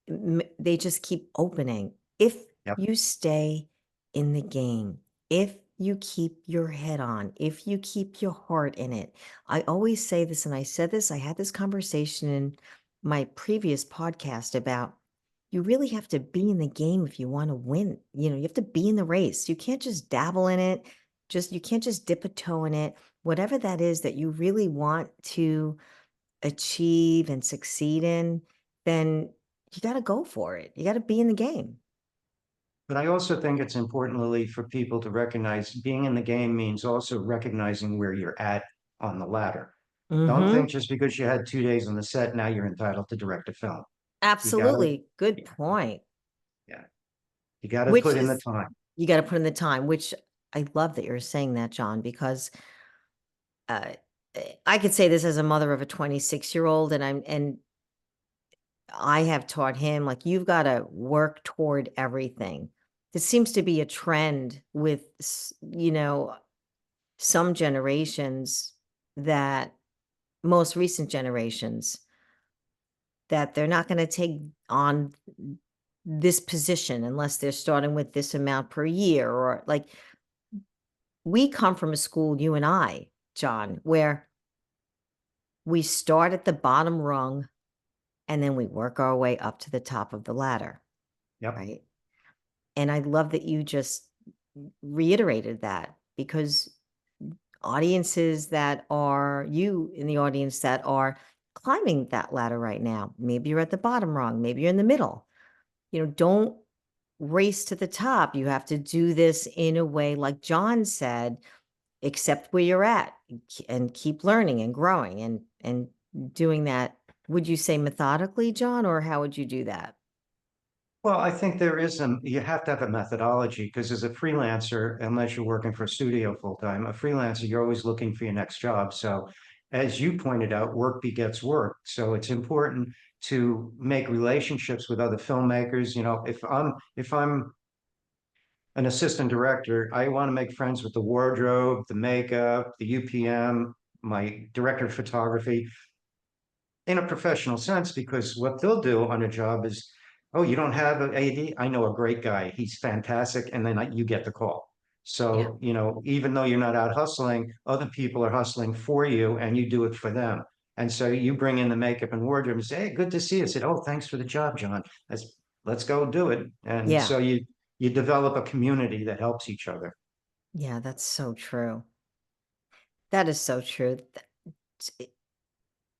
they just keep opening. If Yep. you stay in the game, if you keep your head on, if you keep your heart in it. I always say this, and I said this, I had this conversation in my previous podcast about you really have to be in the game if you want to win. You have to be in the race. You can't just dabble in it. You can't just dip a toe in it. Whatever that is that you really want to achieve and succeed in, then you got to go for it. You got to be in the game. But I also think it's important, Lily, for people to recognize being in the game means also recognizing where you're at on the ladder. Don't Hmm. think just because you had 2 days on the set, now you're entitled to direct a film. You gotta, Absolutely. Good point. yeah, you gotta Which put in the is, time. you got to put in the time, which I love that you're saying that, John, because uh, I could say this as a mother of a 26-year-old, and I have taught him, like, you've got to work toward everything. This seems to be a trend with, some generations that most recent generations that they're not going to take on this position unless they're starting with this amount per year, or like we come from a school, you and I, John, where we start at the bottom rung and then we work our way up to the top of the ladder, Yep. right? And I love that you just reiterated that because audiences that are you in the audience that are climbing that ladder right now. Maybe you're at the bottom rung, maybe you're in the middle. Don't race to the top. You have to do this in a way, like John said, accept where you're at and keep learning and growing and doing that. Would you say methodically, John, or how would you do that? Well, I think there is you have to have a methodology because as a freelancer, unless you're working for a studio full time, a freelancer, you're always looking for your next job. So as you pointed out, work begets work. So it's important to make relationships with other filmmakers. If I'm an assistant director, I want to make friends with the wardrobe, the makeup, the UPM, my director of photography in a professional sense, because what they'll do on a job is, oh, you don't have an AD? I know a great guy. He's fantastic. And then you get the call. Yeah. So, even though you're not out hustling, other people are hustling for you and you do it for them. And so you bring in the makeup and wardrobe and say, hey, good to see you. I said, oh, thanks for the job, John. Let's go do it. And Yeah. so you develop a community that helps each other. Yeah. That's so true. That is so true.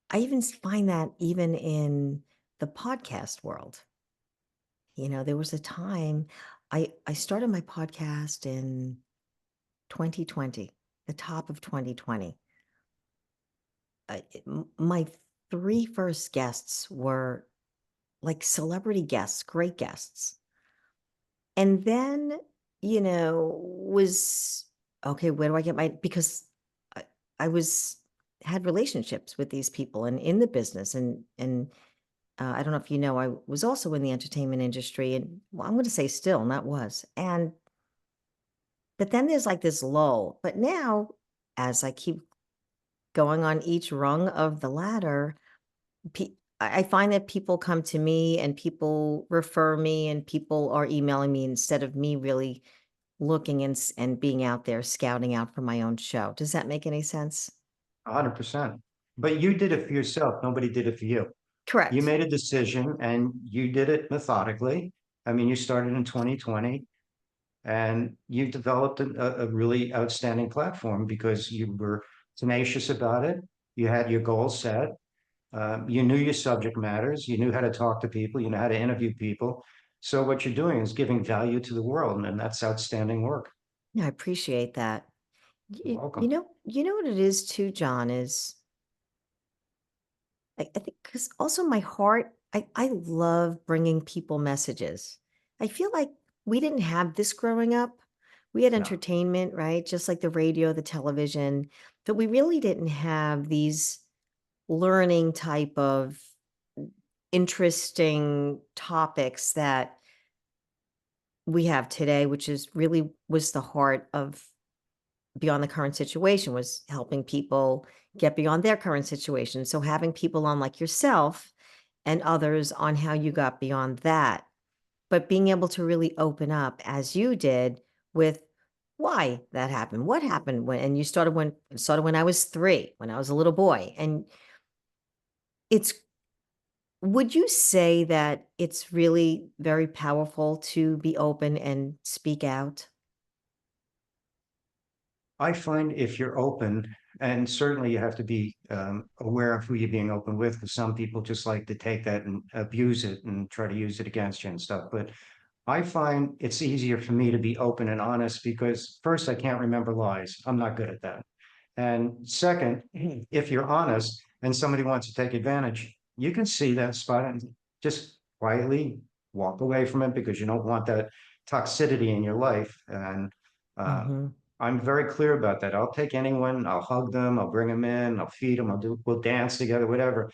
I even find that even in the podcast world. There was a time I started my podcast in 2020, the top of 2020. My 3 first guests were like celebrity guests, great guests. And then, was okay, where do I get because I, I was had relationships with these people and in the business and I don't know if you know, I was also in the entertainment industry and well, I'm going to say still, not was. And but then there's like this lull. But now, as I keep going on each rung of the ladder, I find that people come to me and people refer me and people are emailing me instead of me really looking and being out there scouting out for my own show. Does that make any sense? 100%. But you did it for yourself. Nobody did it for you. You Correct. made a decision and you did it methodically. I mean, you started in 2020 and you developed a really outstanding platform because you were tenacious about it. You had your goals set. You knew your subject matters. You knew how to talk to people. You know how to interview people. So what you're doing is giving value to the world, and that's outstanding work. Yeah, I appreciate that. You're welcome. You know what it is too, John, is I think because also my heart, I love bringing people messages. I feel like we didn't have this growing up. We had No, entertainment, right? Just like the radio, the television, but we really didn't have these learning type of interesting topics that we have today, which is really was the heart of beyond the current situation was helping people get beyond their current situation. So having people on like yourself and others on how you got beyond that, but being able to really open up as you did with why that happened, what happened when, and you started when I was 3, when I was a little boy. And it's, would you say that it's really very powerful to be open and speak out? I find if you're open, and certainly you have to be aware of who you're being open with, because some people just like to take that and abuse it and try to use it against you and stuff. But I find it's easier for me to be open and honest because first, I can't remember lies. I'm not good at that. And second, if you're honest and somebody wants to take advantage, you can see that spot and just quietly walk away from it because you don't want that toxicity in your life. And uh, Hmm. I'm very clear about that. I'll take anyone, I'll hug them, I'll bring them in, I'll feed them, we'll dance together, whatever.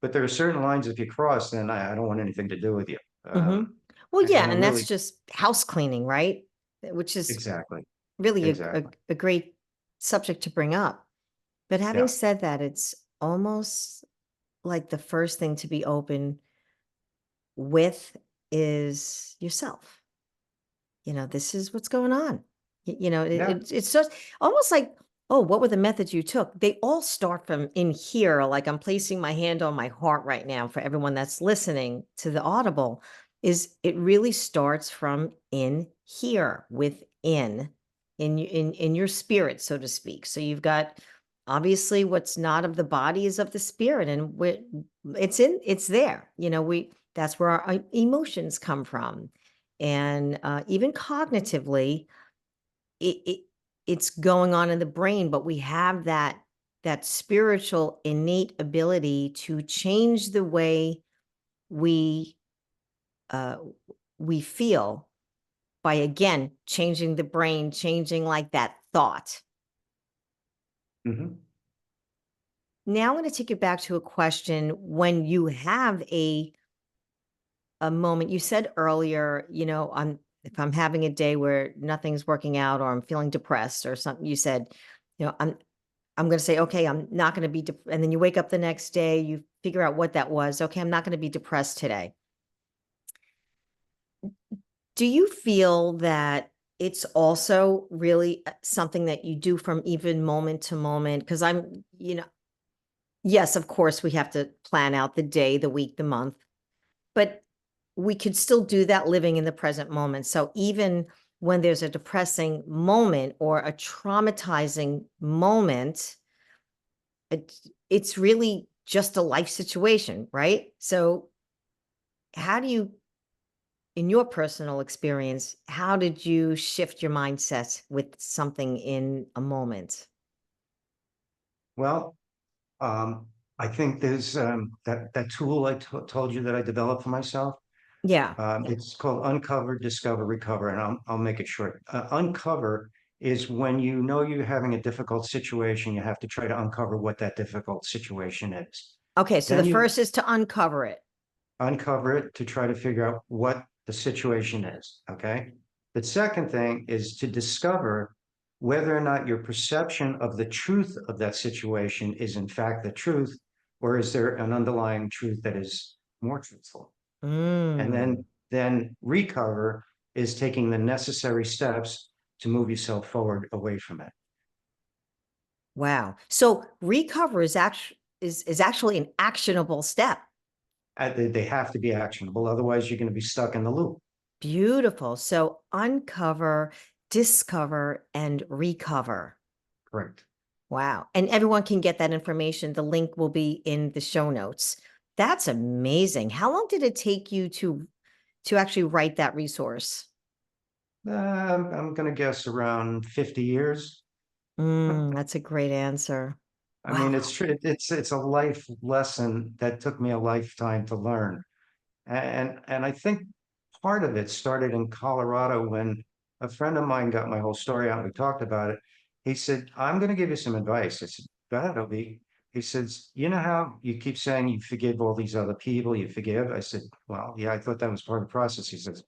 But there are certain lines if you cross, then I don't want anything to do with you. Hmm. Well, yeah, And I and that's really, just house cleaning, right? Which is exactly, really exactly. a great subject to bring up. But having Yeah. said that, it's almost like the first thing to be open with is yourself. This is what's going on. Yeah. It's just almost like, oh, what were the methods you took? They all start from in here. Like I'm placing my hand on my heart right now for everyone that's listening to the audible, is it really starts from in here within. in your spirit, so to speak. So you've got obviously what's not of the body is of the spirit, and it's there. We that's where our emotions come from, and even cognitively, it it's going on in the brain, but we have that spiritual innate ability to change the way we uh, we feel by again changing the brain, changing like that thought. Mhm. Now I'm going to take you back to a question. When you have a moment, you said earlier, if I'm having a day where nothing's working out or I'm feeling depressed or something, you said, I'm going to say, okay, I'm not going to be, and then you wake up the next day, you figure out what that was. Okay, I'm not going to be depressed today. Do you feel that it's also really something that you do from even moment to moment? Because yes, of course, we have to plan out the day, the week, the month, but we could still do that living in the present moment. So even when there's a depressing moment or a traumatizing moment, it's really just a life situation, right? So how do you, in your personal experience, how did you shift your mindset with something in a moment? Well, um, I think there's that tool told you that I developed for myself. Yeah. It's called Uncover, Discover, Recover, and I'll make it short. Uncover is when you know you're having a difficult situation, you have to try to uncover what that difficult situation is. Okay. So the Then you first is to uncover it. uncover it to try to figure out what the situation is. Okay. The second thing is to discover whether or not your perception of the truth of that situation is in fact the truth, or is there an underlying truth that is more truthful? And Mm, then recover is taking the necessary steps to move yourself forward away from it. wow. So recover is actually an actionable step. They have to be actionable, otherwise you're going to be stuck in the loop. Beautiful. So uncover, discover, and recover. Correct. Wow. And everyone can get that information. The link will be in the show notes. That's amazing. How long did it take you to actually write that resource? I'm going to guess around 50 years. That's a great answer. I Wow. mean, it's true. It's a life lesson that took me a lifetime to learn. And I think part of it started in Colorado when a friend of mine got my whole story out and we talked about it. He said, I'm going to give you some advice. I said, go ahead, Obi. He says, you know how you keep saying you forgive all these other people, you forgive? I said, well, yeah, I thought that was part of the process. He says,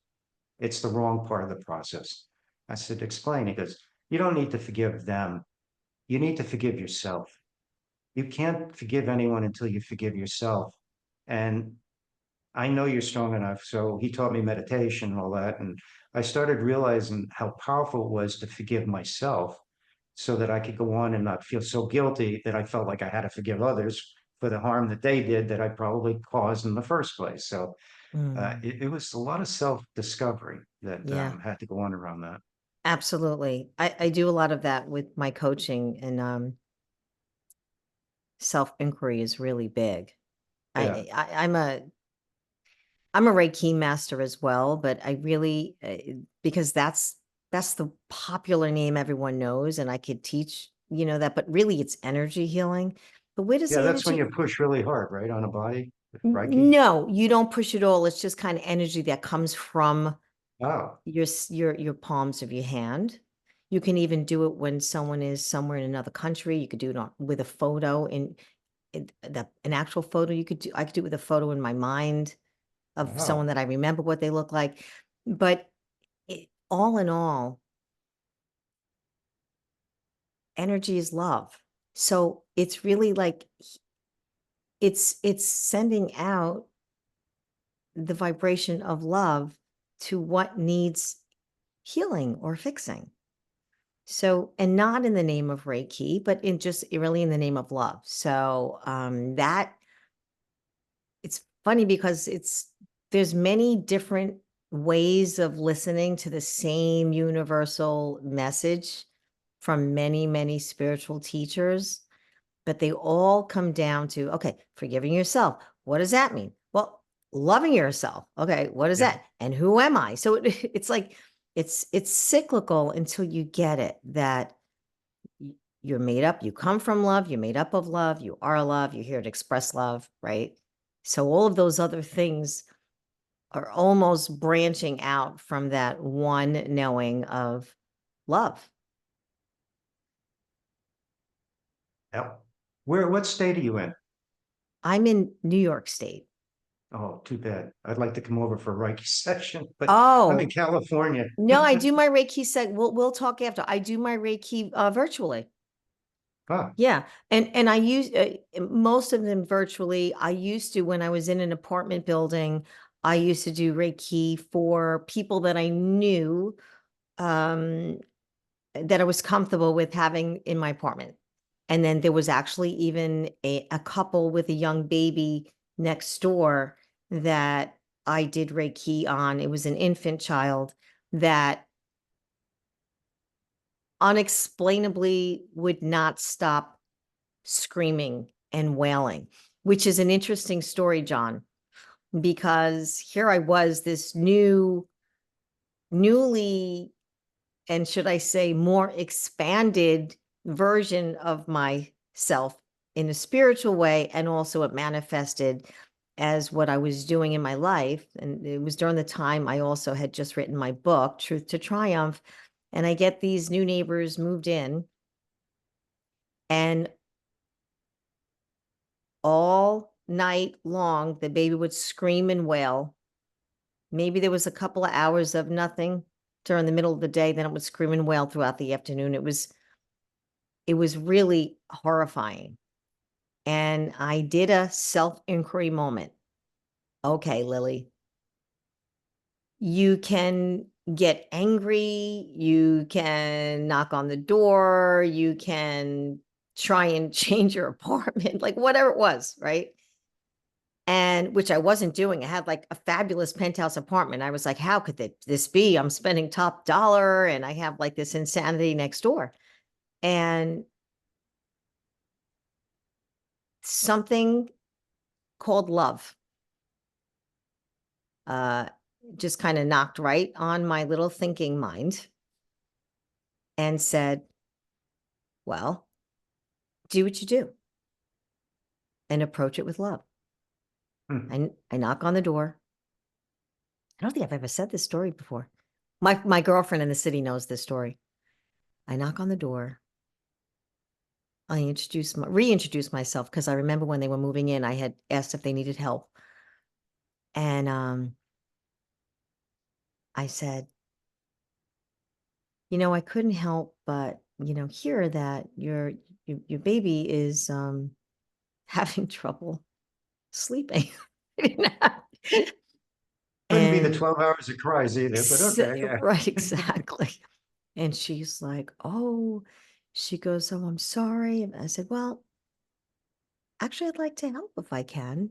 it's the wrong part of the process. I said, explain. He goes, you don't need to forgive them. You need to forgive yourself. You can't forgive anyone until you forgive yourself. And I know you're strong enough. So he taught me meditation and all that. And I started realizing how powerful it was to forgive myself so that I could go on and not feel so guilty that I felt like I had to forgive others for the harm that they did that I probably caused in the first place. So Mm, it was a lot of self-discovery that yeah, had to go on around that. absolutely. I do a lot of that with my coaching, and self-inquiry is really big. Yeah. I'm a Reiki master as well, but I really because that's the popular name everyone knows, and I could teach that, but really it's energy healing. But where does Yeah, the that's when energy? you push really hard, right, on a body, Reiki. No, you don't push it all. It's just kind of energy that comes from Oh, your palms of your hand. You can even do it when someone is somewhere in another country. You could do it with a photo an actual photo. I could do it with a photo in my mind of someone wow. that I remember what they look like. But all in all, energy is love. So it's really like it's sending out the vibration of love to what needs healing or fixing. So, and not in the name of Reiki, but in just really in the name of love. So, that it's funny because there's many different ways of listening to the same universal message from many, many spiritual teachers, but they all come down to, okay, forgiving yourself. What does that mean? Well, loving yourself. Okay, what is Yeah. that? And who am I? So it's like it's cyclical until you get it that you're made up, you come from love, you're made up of love, you are love, you're here to express love, right? So all of those other things are almost branching out from that one knowing of love. Yep. What state are you in? I'm in New York State. Oh, too bad. I'd like to come over for a Reiki session, but I'm in Oh, California. no, I do my Reiki we'll talk after. I do my Reiki virtually. Huh. Yeah. And I use most of them virtually. I used to, when I was in an apartment building, I used to do Reiki for people that I knew um that I was comfortable with having in my apartment. And then there was actually even a couple with a young baby next door that I did Reiki on. It was an infant child that unexplainably would not stop screaming and wailing, which is an interesting story, John, because here I was, this newly, and should I say, more expanded version of myself in a spiritual way. And also it manifested as what I was doing in my life. And it was during the time I also had just written my book, Truth to Triumph. And I get these new neighbors moved in, and all night long, the baby would scream and wail. Maybe there was a couple of hours of nothing during the middle of the day, then it would scream and wail throughout the afternoon. It was really horrifying. And I did a self-inquiry moment. Okay, Lily, you can get angry, you can knock on the door, you can try and change your apartment, like whatever it was, right? And which I wasn't doing. I had like a fabulous penthouse apartment. I was like, how could this be? I'm spending top dollar and I have like this insanity next door. And something called love uh, just kind of knocked right on my little thinking mind and said, well, do what you do and approach it with love. Hmm. I knock on the door. I don't think I've ever said this story before. My girlfriend in the city knows this story. I knock on the door. I reintroduce myself because I remember when they were moving in, I had asked if they needed help. And I said, I couldn't help but, hear that your baby is having trouble sleeping. Couldn't be the And 12 hours of cries either, but okay, yeah. right, exactly. And she's like, oh, she goes, oh, I'm sorry. And I said, well, actually, I'd like to help if I can.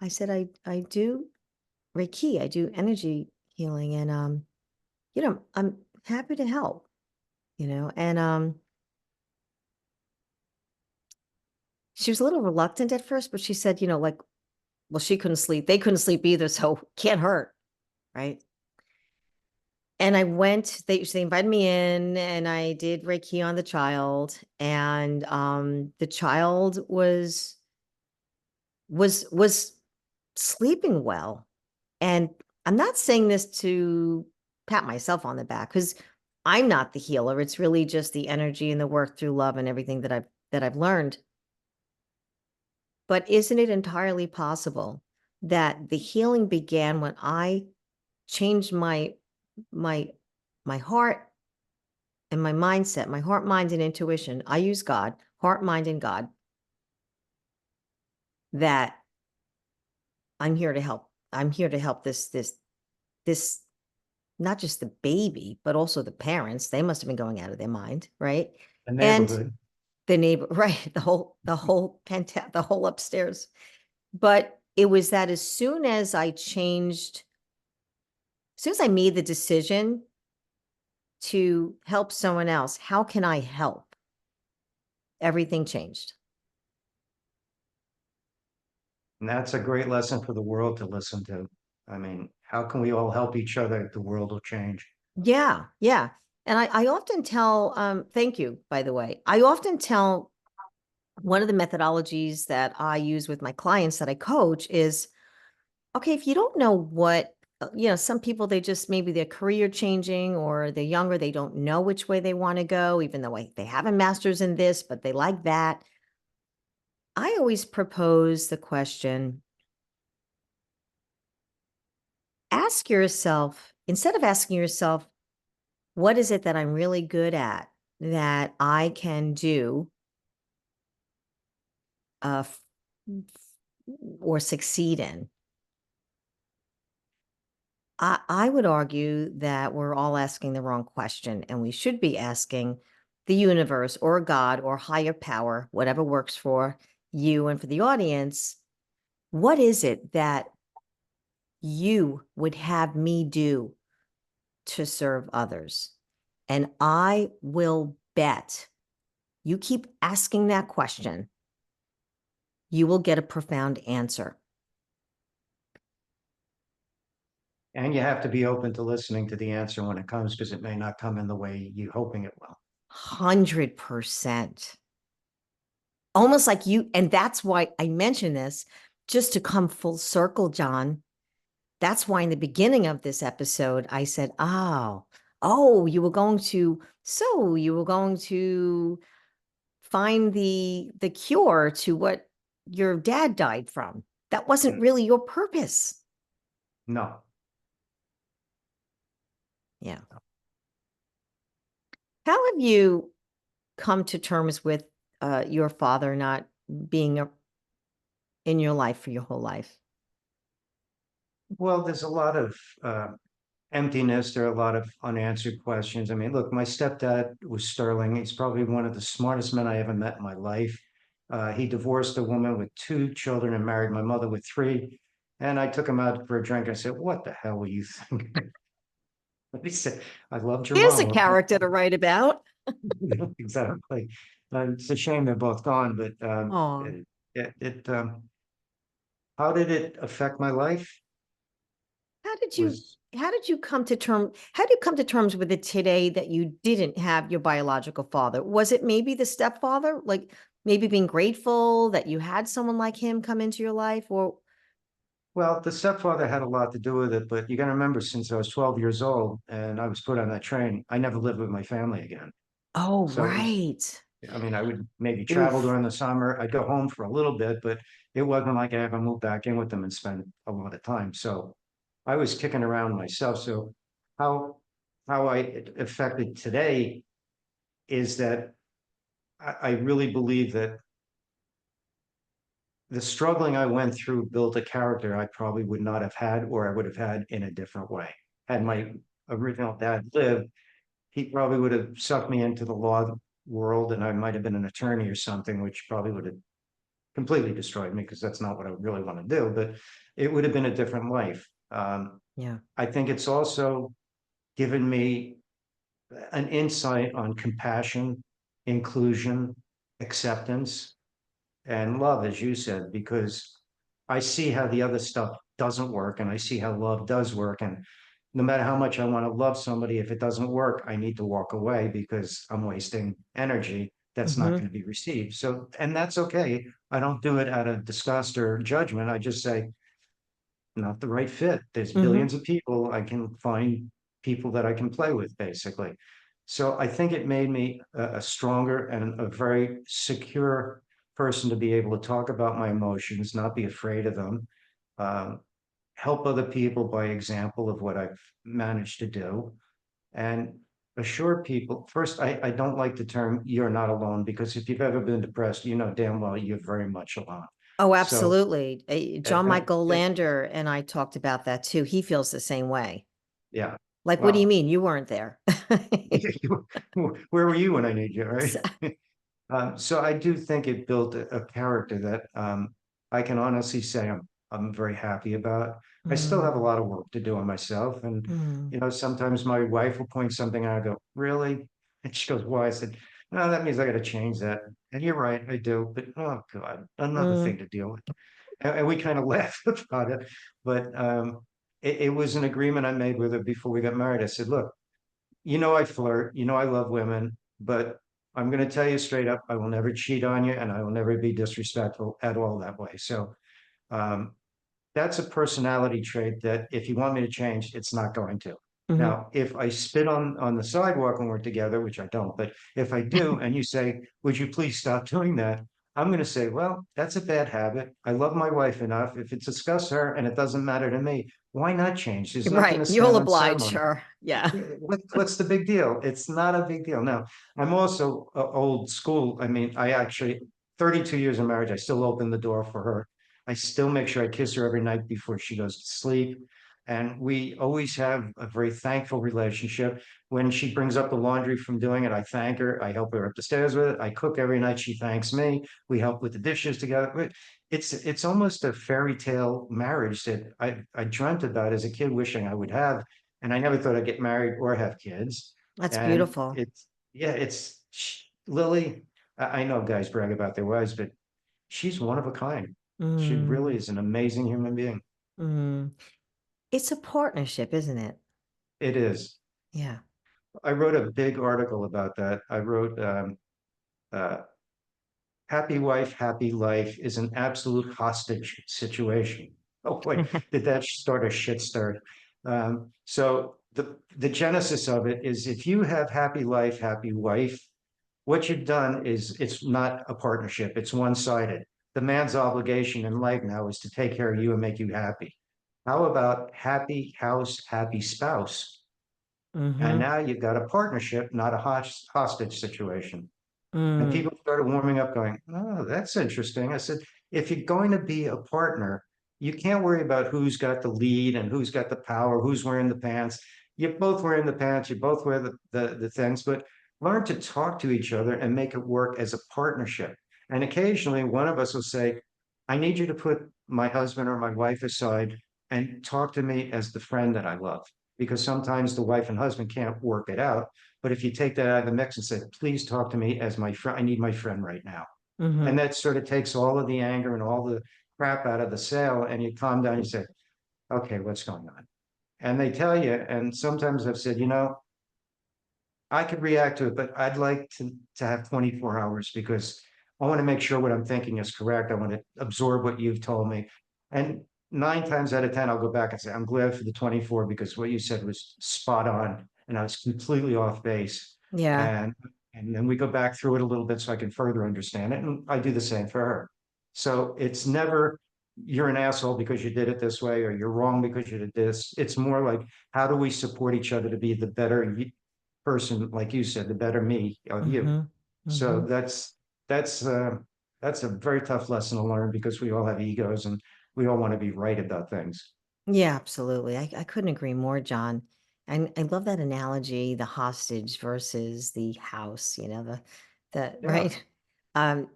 I said, I do Reiki, I do energy healing, and I'm happy to help, and she was a little reluctant at first, but she said, like, well, she couldn't sleep. They couldn't sleep either, so can't hurt, right? And I went, they invited me in and I did Reiki on the child, and the child was sleeping well. And I'm not saying this to pat myself on the back because I'm not the healer. It's really just the energy and the work through love and everything that I've learned. But isn't it entirely possible that the healing began when I changed my my heart and my mindset, my heart, mind, and intuition? I use God, heart, mind, and God, that I'm here to help. I'm here to help this not just the baby, but also the parents. They must have been going out of their mind, right? The And neighborhood. the neighbor, right? The whole penthouse, the whole upstairs. But it was that as soon as I changed soon as I made the decision to help someone else, how can I help? Everything changed. And that's a great lesson for the world to listen to. I mean, how can we all help each other? The world will change. Yeah, yeah. And I often tell, thank you, by the way. I often tell one of the methodologies that I use with my clients that I coach is, okay, if you don't know what, some people, they just maybe their career changing or they're younger, they don't know which way they want to go, even though they have a master's in this, but they like that. I always propose the question, ask yourself, instead of asking yourself, what is it that I'm really good at that I can do uh, or succeed in? I would argue that we're all asking the wrong question, and we should be asking the universe or God or higher power, whatever works for you and for the audience, what is it that you would have me do to serve others? And I will bet you keep asking that question, you will get a profound answer. And you have to be open to listening to the answer when it comes, because it may not come in the way you're hoping it will. 100%. Almost like you, and that's why I mention this, just to come full circle, John. That's why in the beginning of this episode, I said, you were going to find the cure to what your dad died from. That wasn't really your purpose. No. Yeah. How have you come to terms with your father not being in your life for your whole life? Well, there's a lot of emptiness. There are a lot of unanswered questions. I mean, look, my stepdad was sterling. He's probably one of the smartest men I ever met in my life. He divorced a woman with 2 children and married my mother with 3. And I took him out for a drink. I said, "What the hell were you thinking?" He said, "I loved your Here's a mom." character to write about. Exactly. It's a shame they're both gone, but Oh, it how did it affect my life? how did you Was how do you come to terms with it today that you didn't have your biological father? Was it maybe the stepfather? Like maybe being grateful that you had someone like him come into your life or Well, the stepfather had a lot to do with it, but you got to remember, since I was 12 years old and I was put on that train, I never lived with my family again. oh, So it was, right. I mean, I would maybe travel Oof. during the summer. I'd go home for a little bit, but it wasn't like I ever moved back in with them and spent a lot of time. So I was kicking around myself. So how how I it affected today is that I really believe that the struggling I went through built a character I probably would not have had, or I would have had in a different way. Had Yeah. my original dad lived, he probably would have sucked me into the law world and I might have been an attorney or something, which probably would have completely destroyed me because that's not what I really want to do, but it would have been a different life. Yeah. I think it's also given me an insight on compassion, inclusion, acceptance, and love, as you said, because I see how the other stuff doesn't work and I see how love does work. And no matter how much I want to love somebody, if it doesn't work, I need to walk away because I'm wasting energy that's not Mm-hmm. going to be received. So, and that's okay. I don't do it out of disgust or judgment. I just say, not the right fit. There's Mm-hmm. billions of people. I can find people that I can play with, basically. So I think it made me a stronger and a very secure person to be able to talk about my emotions, not be afraid of them, um, help other people by example of what I've managed to do, and assure people. First, I don't like the term "you're not alone" because if you've ever been depressed, you know damn well you're very much alone. Oh, So, absolutely. uh, John uh, Michael uh, Lander and I talked about that too. He feels the same way. yeah. Like, what do you Well, mean? You weren't there. where were you when I need you, right? So- So I do think it built a character that I can honestly say I'm very happy about. I still Mm, have a lot of work to do on myself. And, mm, sometimes my wife will point something out, I go, really? And she goes, why? I said, no, that means I got to change that. And you're right, I do. But oh God, another mm. thing to deal with. And we kind of laughed about it. But it was an agreement I made with her before we got married. I said, look, I flirt, I love women, but I'm going to tell you straight up, I will never cheat on you and I will never be disrespectful at all that way. So um, that's a personality trait that if you want me to change, it's not going to. Mhm. Now, if I spit on the sidewalk when we're together, which I don't, but if I do, and you say, would you please stop doing that? I'm going to say, well, that's a bad habit. I love my wife enough. If it disgusts her and it doesn't matter to me, why not change? There's nothing Right. to You'll stand on oblige ceremony. her. Yeah. What's the big deal? It's not a big deal. Now, I'm also old school. I mean, 32 years of marriage, I still open the door for her. I still make sure I kiss her every night before she goes to sleep. And we always have a very thankful relationship. When she brings up the laundry from doing it, I thank her. I help her up the stairs with it. I cook every night. She thanks me. We help with the dishes together. It's almost a fairy tale marriage that I dreamt about as a kid, wishing I would have. And I never thought I'd get married or have kids. That's And beautiful. yeah, Lily. I know guys brag about their wives, but she's one of a kind. She really Mm, is an amazing human being. mm. It's a partnership, isn't it? It is. Yeah. I wrote a big article about that. I wrote, uh, happy wife, happy life is an absolute hostage situation. Oh boy, did that start a shit start. So the genesis of it is if you have happy life, happy wife, what you've done is it's not a partnership, it's one-sided. The man's obligation in life now is to take care of you and make you happy. How about happy house, happy spouse? And Mm-hmm. now you've got a partnership, not a hostage situation. And Mm, people started warming up, going, oh, that's interesting. I said, if you're going to be a partner, you can't worry about who's got the lead and who's got the power, who's wearing the pants. You're both wearing the pants, you both wear the things, but learn to talk to each other and make it work as a partnership. And occasionally one of us will say, I need you to put my husband or my wife aside and talk to me as the friend that I love. Because sometimes the wife and husband can't work it out. But if you take that out of the mix and say, please talk to me as my friend, I need my friend right now. mm-hmm. And that sort of takes all of the anger and all the crap out of the sale. And you calm down, you say, okay, what's going on? And they tell you, and sometimes I've said, I could react to it, but I'd like to have 24 hours because I want to make sure what I'm thinking is correct. I want to absorb what you've told me. And 9 times out of 10, I'll go back and say, I'm glad for the 24 because what you said was spot on and I was completely off base. Yeah. And and then we go back through it a little bit so I can further understand it. And I do the same for her. So it's never you're an asshole because you did it this way or you're wrong because you did this. It's more like how do we support each other to be the better person, like you said, the better me of you. Mm-hmm. So Mm-hmm. that's a very tough lesson to learn because we all have egos and we all want to be right about things. Yeah, absolutely. I couldn't agree more, John. And I love that analogy, the hostage versus the house, the Yeah. right. Um,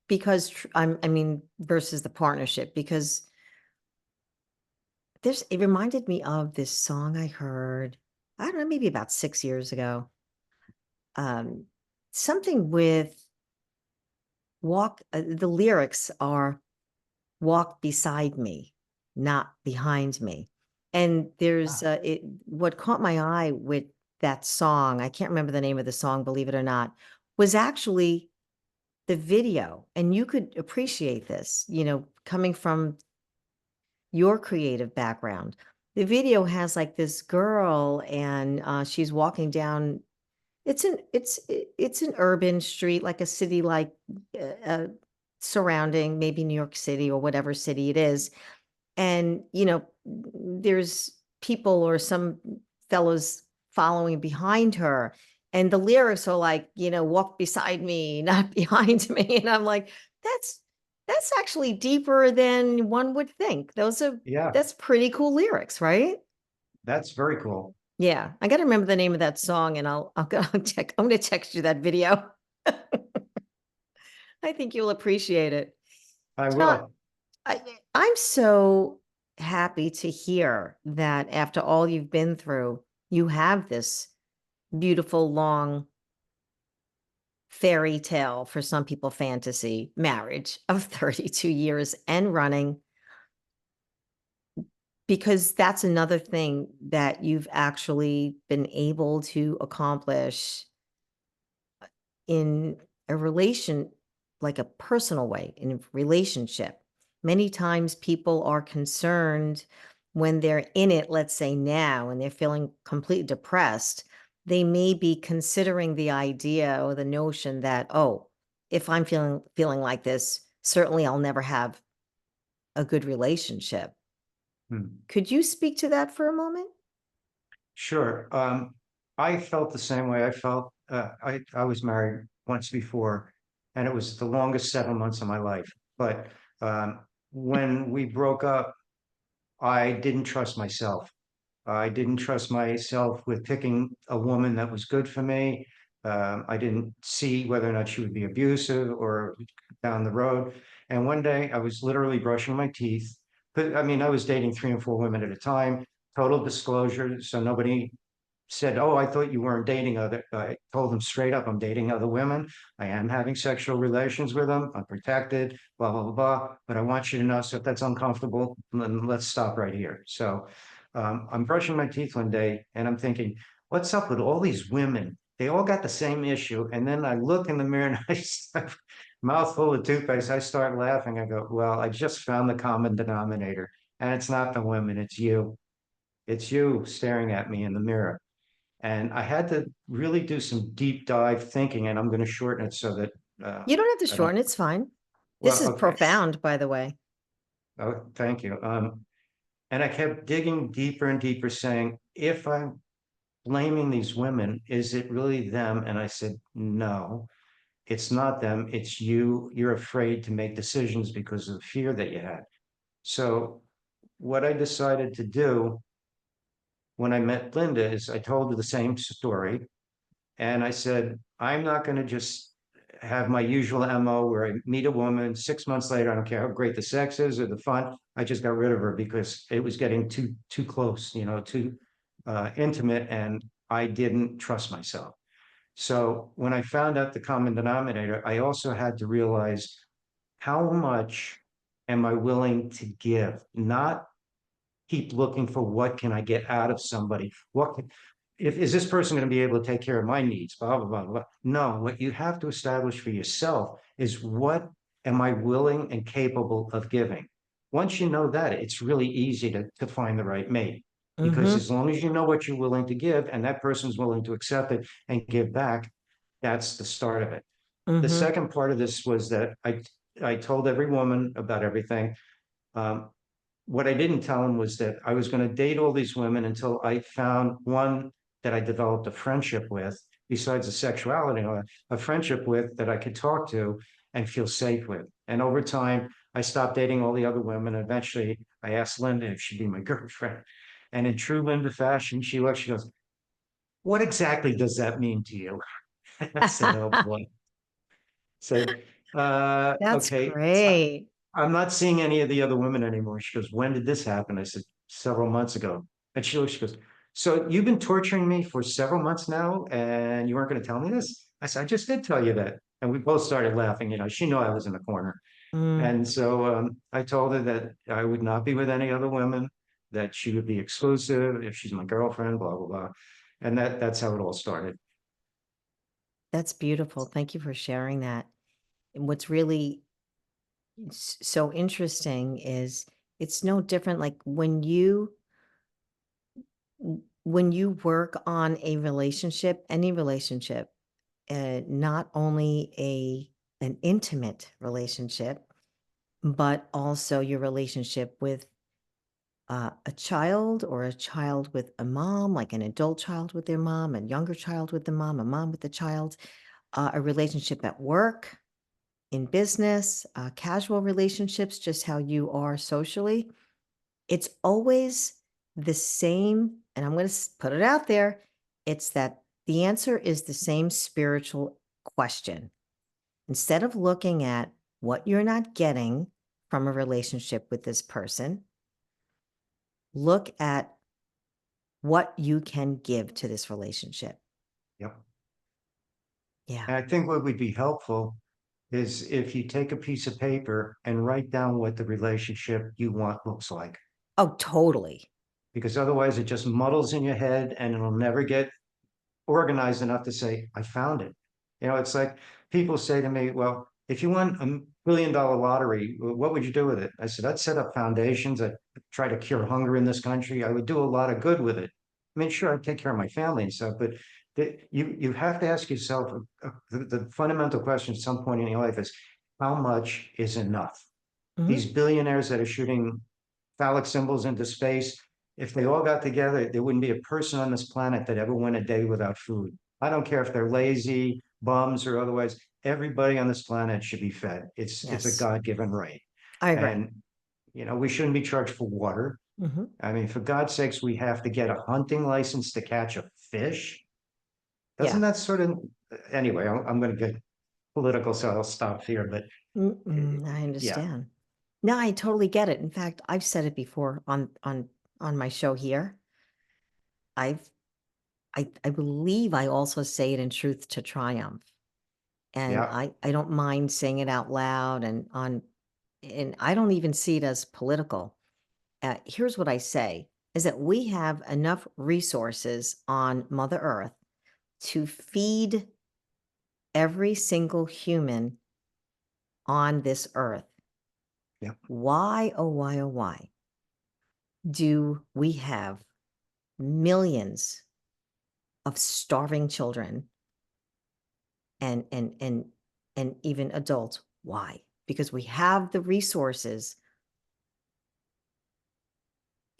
because I mean, versus the partnership, because it reminded me of this song I heard, I don't know, maybe about 6 years ago. Um, something with the lyrics are walk beside me, not behind me. And Ah, what caught my eye with that song, I can't remember the name of the song, believe it or not, was actually the video. And you could appreciate this, coming from your creative background. The video has like this girl and she's walking down. It's an urban street, like a city, like surrounding maybe New York City or whatever city it is. And, there's people or some fellows following behind her. And the lyrics are like, walk beside me, not behind me. And I'm like, that's that's actually deeper than one would think. yeah, That's pretty cool lyrics, right? that's very cool. Yeah. I gotta remember the name of that song and I'm gonna text you that video. I think you'll appreciate it. I John, will. I I'm so happy to hear that after all you've been through, you have this beautiful, long fairy tale, for some people, fantasy marriage of 32 years and running, because that's another thing that you've actually been able to accomplish in a relation, like a personal way, in a relationship. Many times people are concerned when they're in it, let's say now, and they're feeling completely depressed, they may be considering the idea or the notion that, oh, if I'm feeling like this, certainly I'll never have a good relationship. Hmm. Could you speak to that for a moment? Sure. I felt the same way. I was married once before, and it was the longest 7 months of my life. But when we broke up, I didn't trust myself. I didn't trust myself with picking a woman that was good for me. I didn't see whether or not she would be abusive or down the road. And one day I was literally brushing my teeth. But I mean, I was dating 3 and 4 women at a time, total disclosure. So nobody said, "Oh, I thought you weren't dating other." I told them straight up, "I'm dating other women. I am having sexual relations with them. I'm protected, blah, blah, blah, blah. But I want you to know, so if that's uncomfortable, then let's stop right here." So I'm brushing my teeth one day and I'm thinking, what's up with all these women? They all got the same issue. And then I look in the mirror and mouthful of toothpaste, I start laughing. I go, well, I just found the common denominator. And it's not the women, it's you. It's you staring at me in the mirror. And I had to really do some deep dive thinking, and I'm going to shorten it so that You don't have to I don't. shorten, it's fine. This Well, is okay. profound, by the way. Oh, thank you. And I kept digging deeper and deeper, saying, if I'm blaming these women, is it really them? And I said, no, it's not them. It's you. You're afraid to make decisions because of the fear that you had. So, what I decided to do when I met Linda is I told her the same story. And I said, I'm not going to just have my usual MO where I meet a woman 6 months later. I don't care how great the sex is or the fun. I just got rid of her because it was getting too close, too intimate, and I didn't trust myself. So when I found out the common denominator, I also had to realize how much am I willing to give, not keep looking for what can I get out of somebody. If is this person going to be able to take care of my needs? Blah, blah, blah, blah. No, what you have to establish for yourself is what am I willing and capable of giving? Once you know that, it's really easy to find the right mate. Because Mhm, as long as you know what you're willing to give and that person's willing to accept it and give back, that's the start of it. The mhm. second part of this was that I told every woman about everything. Um, what I didn't tell him was that I was going to date all these women until I found one that I developed a friendship with, besides the sexuality, a friendship with that I could talk to and feel safe with. And over time, I stopped dating all the other women. Eventually, I asked Linda if she'd be my girlfriend. And in true Linda fashion, she looks, she goes, "What exactly does that mean to you?" I said, "Oh boy." Said, That's okay, great. I'm not seeing any of the other women anymore. She goes, when did this happen? I said, several months ago. And she goes, so you've been torturing me for several months now and you weren't going to tell me this? I said, I just did tell you that. And we both started laughing. She knew I was in the corner. Mm, And so I told her that I would not be with any other women, that she would be exclusive if she's my girlfriend, blah, blah, blah. And that's how it all started. that's beautiful. Thank you for sharing that. And what's really so interesting is it's no different, like, when you work on a relationship, any relationship, not only an intimate relationship, but also your relationship with a child, or a child with a mom, like an adult child with their mom, a younger child with the mom, a mom with the child, a relationship at work, in business, casual relationships, just how you are socially. It's always the same. And I'm going to put it out there. It's that the answer is the same spiritual question. Instead of looking at what you're not getting from a relationship with this person, look at what you can give to this relationship. Yep. Yeah. And I think what would be helpful is if you take a piece of paper and write down what the relationship you want looks like. Oh, totally. Because otherwise it just muddles in your head and it'll never get organized enough to say, I found it. You know, it's like people say to me, well, if you won $1 billion lottery, what would you do with it? I said, I'd set up foundations. I'd try to cure hunger in this country. I would do a lot of good with it. I mean, sure, I'd take care of my family and stuff, but you have to ask yourself the fundamental question at some point in your life is how much is enough? Mhm. These billionaires that are shooting phallic symbols into space, if they all got together, there wouldn't be a person on this planet that ever went a day without food. I don't care if they're lazy, bums, or otherwise. Everybody on this planet should be fed. It's a Yes, God-given right. I agree. And we shouldn't be charged for water. Mhm. I mean, for God's sakes, we have to get a hunting license to catch a fish. Yeah. Doesn't that sort of anyway, I'm going to get political, so I'll stop here. But I yeah, understand. No, I totally get it. In fact, I've said it before on my show here. I've I believe I also say it in Truth to Triumph. And yeah, I don't mind saying it out loud and I don't even see it as political. Here's what I say is that we have enough resources on Mother Earth to feed every single human on this earth. yeah. Why, oh, why, oh, why do we have millions of starving children and and and and even adults? Why? Because we have the resources,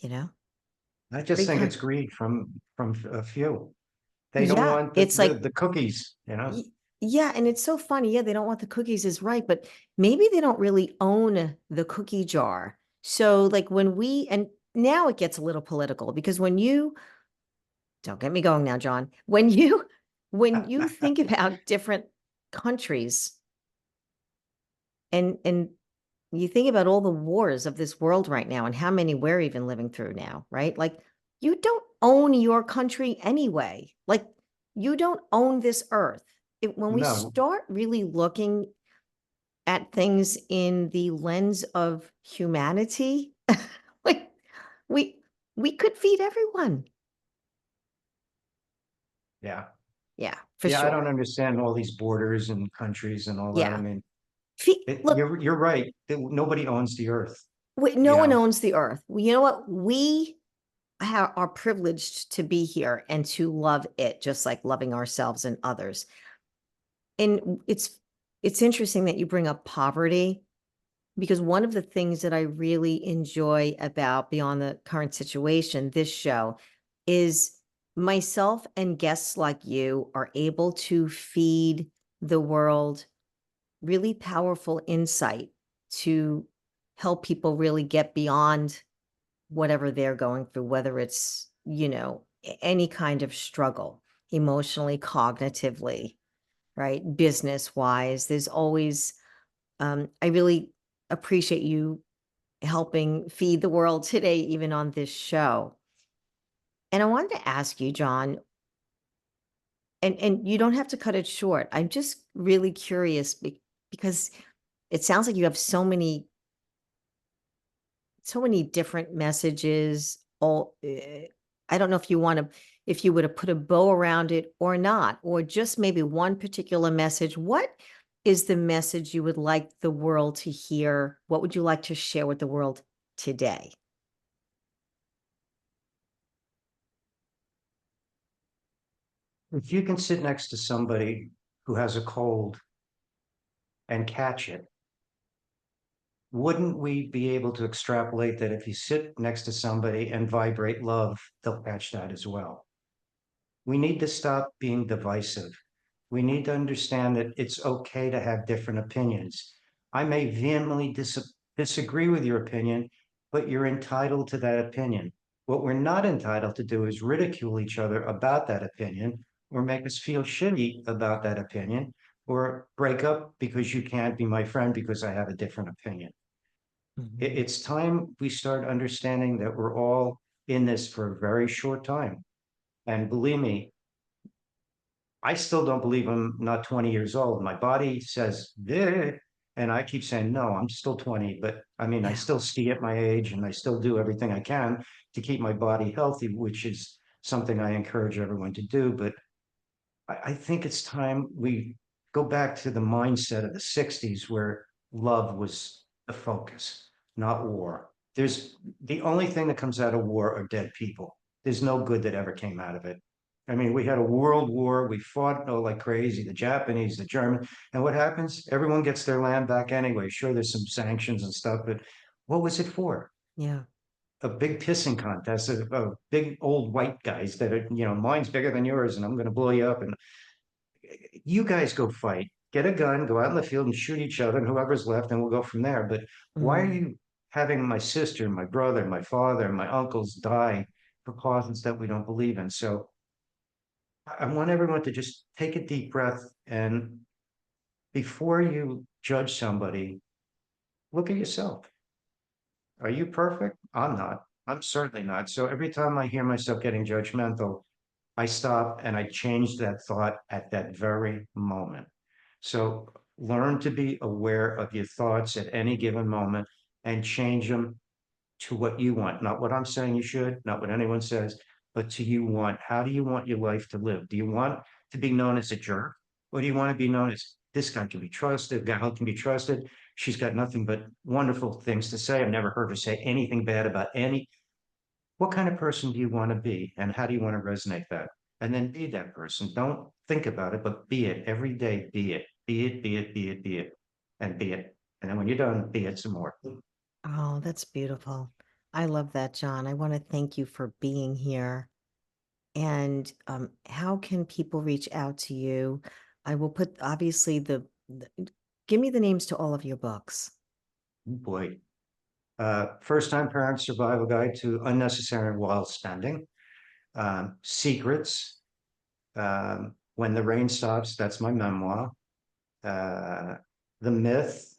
you know? I just Free think kind. it's greed from a few. They don't Yeah, want it's like the cookies. y yeah, and it's so funny, yeah, they don't want the cookies is right, but maybe they don't really own the cookie jar. So, like, when we and now it gets a little political because when you don't get me going now, John. When you think about different countries and you think about all the wars of this world right now and how many we're even living through now, right? Like, you don't own your country anyway. Like, you don't own this earth. When we No, start really looking at things in the lens of humanity, like we we could feed everyone. yeah. Yeah, for Yeah, I don't sure. understand all these borders and countries and all that. I Yeah. mean, Look, you're right. Nobody owns the earth, you no one know. owns the earth. Well, you know what? We are privileged to be here and to love it, just like loving ourselves and others. And it's interesting that you bring up poverty because one of the things that I really enjoy about Beyond the Current Situation, this show, is myself and guests like you are able to feed the world really powerful insight to help people really get beyond whatever they're going through, whether it's, any kind of struggle, emotionally, cognitively, right? Business wise, there's always, I really appreciate you helping feed the world today, even on this show. And I wanted to ask you, John, and you don't have to cut it short. I'm just really curious because it sounds like you have so many different messages. I don't know if if you would have put a bow around it or not, or just maybe one particular message. What is the message you would like the world to hear? What would you like to share with the world today? If you can sit next to somebody who has a cold and catch it, wouldn't we be able to extrapolate that if you sit next to somebody and vibrate love, they'll catch that as well? We need to stop being divisive. We need to understand that it's okay to have different opinions. I may vehemently disagree with your opinion, but you're entitled to that opinion. What we're not entitled to do is ridicule each other about that opinion or make us feel shitty about that opinion or break up because you can't be my friend because I have a different opinion. Mhm. It's time we start understanding that we're all in this for a very short time. And believe me, I still don't believe I'm not 20 years old. My body says, "Eh," and I keep saying, no, I'm still 20. But I mean, I Yeah. still ski at my age and I still do everything I can to keep my body healthy, which is something I encourage everyone to do. But I think it's time we go back to the mindset of the 60s where love was the focus, not war. There's the only thing that comes out of war are dead people. There's no good that ever came out of it. I mean, we had a world war. We fought like crazy, the Japanese, the German. And what happens? Everyone gets their land back anyway. Sure, there's some sanctions and stuff, but what was it for? Yeah. A big pissing contest of big old white guys that are, mine's bigger than yours and I'm going to blow you up. And you guys go fight, get a gun, go out in the field and shoot each other and whoever's left, and we'll go from there. But why are Mm. you having my sister, my brother, my father, my uncles die for causes that we don't believe in? So I want everyone to just take a deep breath and before you judge somebody, look at yourself. Are you perfect? I'm not. I'm certainly not. So every time I hear myself getting judgmental, I stop and I change that thought at that very moment. So learn to be aware of your thoughts at any given moment and change them to what you want, not what I'm saying you should, not what anyone says, but to you want. How do you want your life to live? Do you want to be known as a jerk? Or do you want to be known as this guy can be trusted, gal can be trusted? She's got nothing but wonderful things to say. I've never heard her say anything bad about any. What kind of person do you want to be? And how do you want to resonate that? And then be that person. Don't think about it, but be it every day. Be it, be it, be it, be it, be it, and be it. And then when you're done, be it some more. Oh, that's beautiful. I love that, John. I want to thank you for being here. And how can people reach out to you? I will put obviously give me the names to all of your books. Boy, first time parent survival guide to unnecessary and wild spending. Secrets. When the rain stops, that's my memoir. Uh, the myth.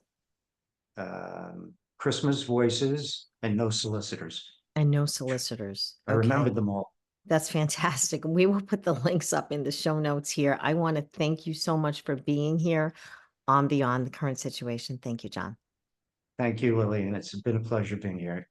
Christmas voices and no solicitors. And no solicitors. I Okay. remembered them all. That's fantastic. We will put the links up in the show notes here. I want to thank you so much for being here on Beyond the Current Situation. Thank you, John. Thank you, Lily, and it's been a pleasure being here.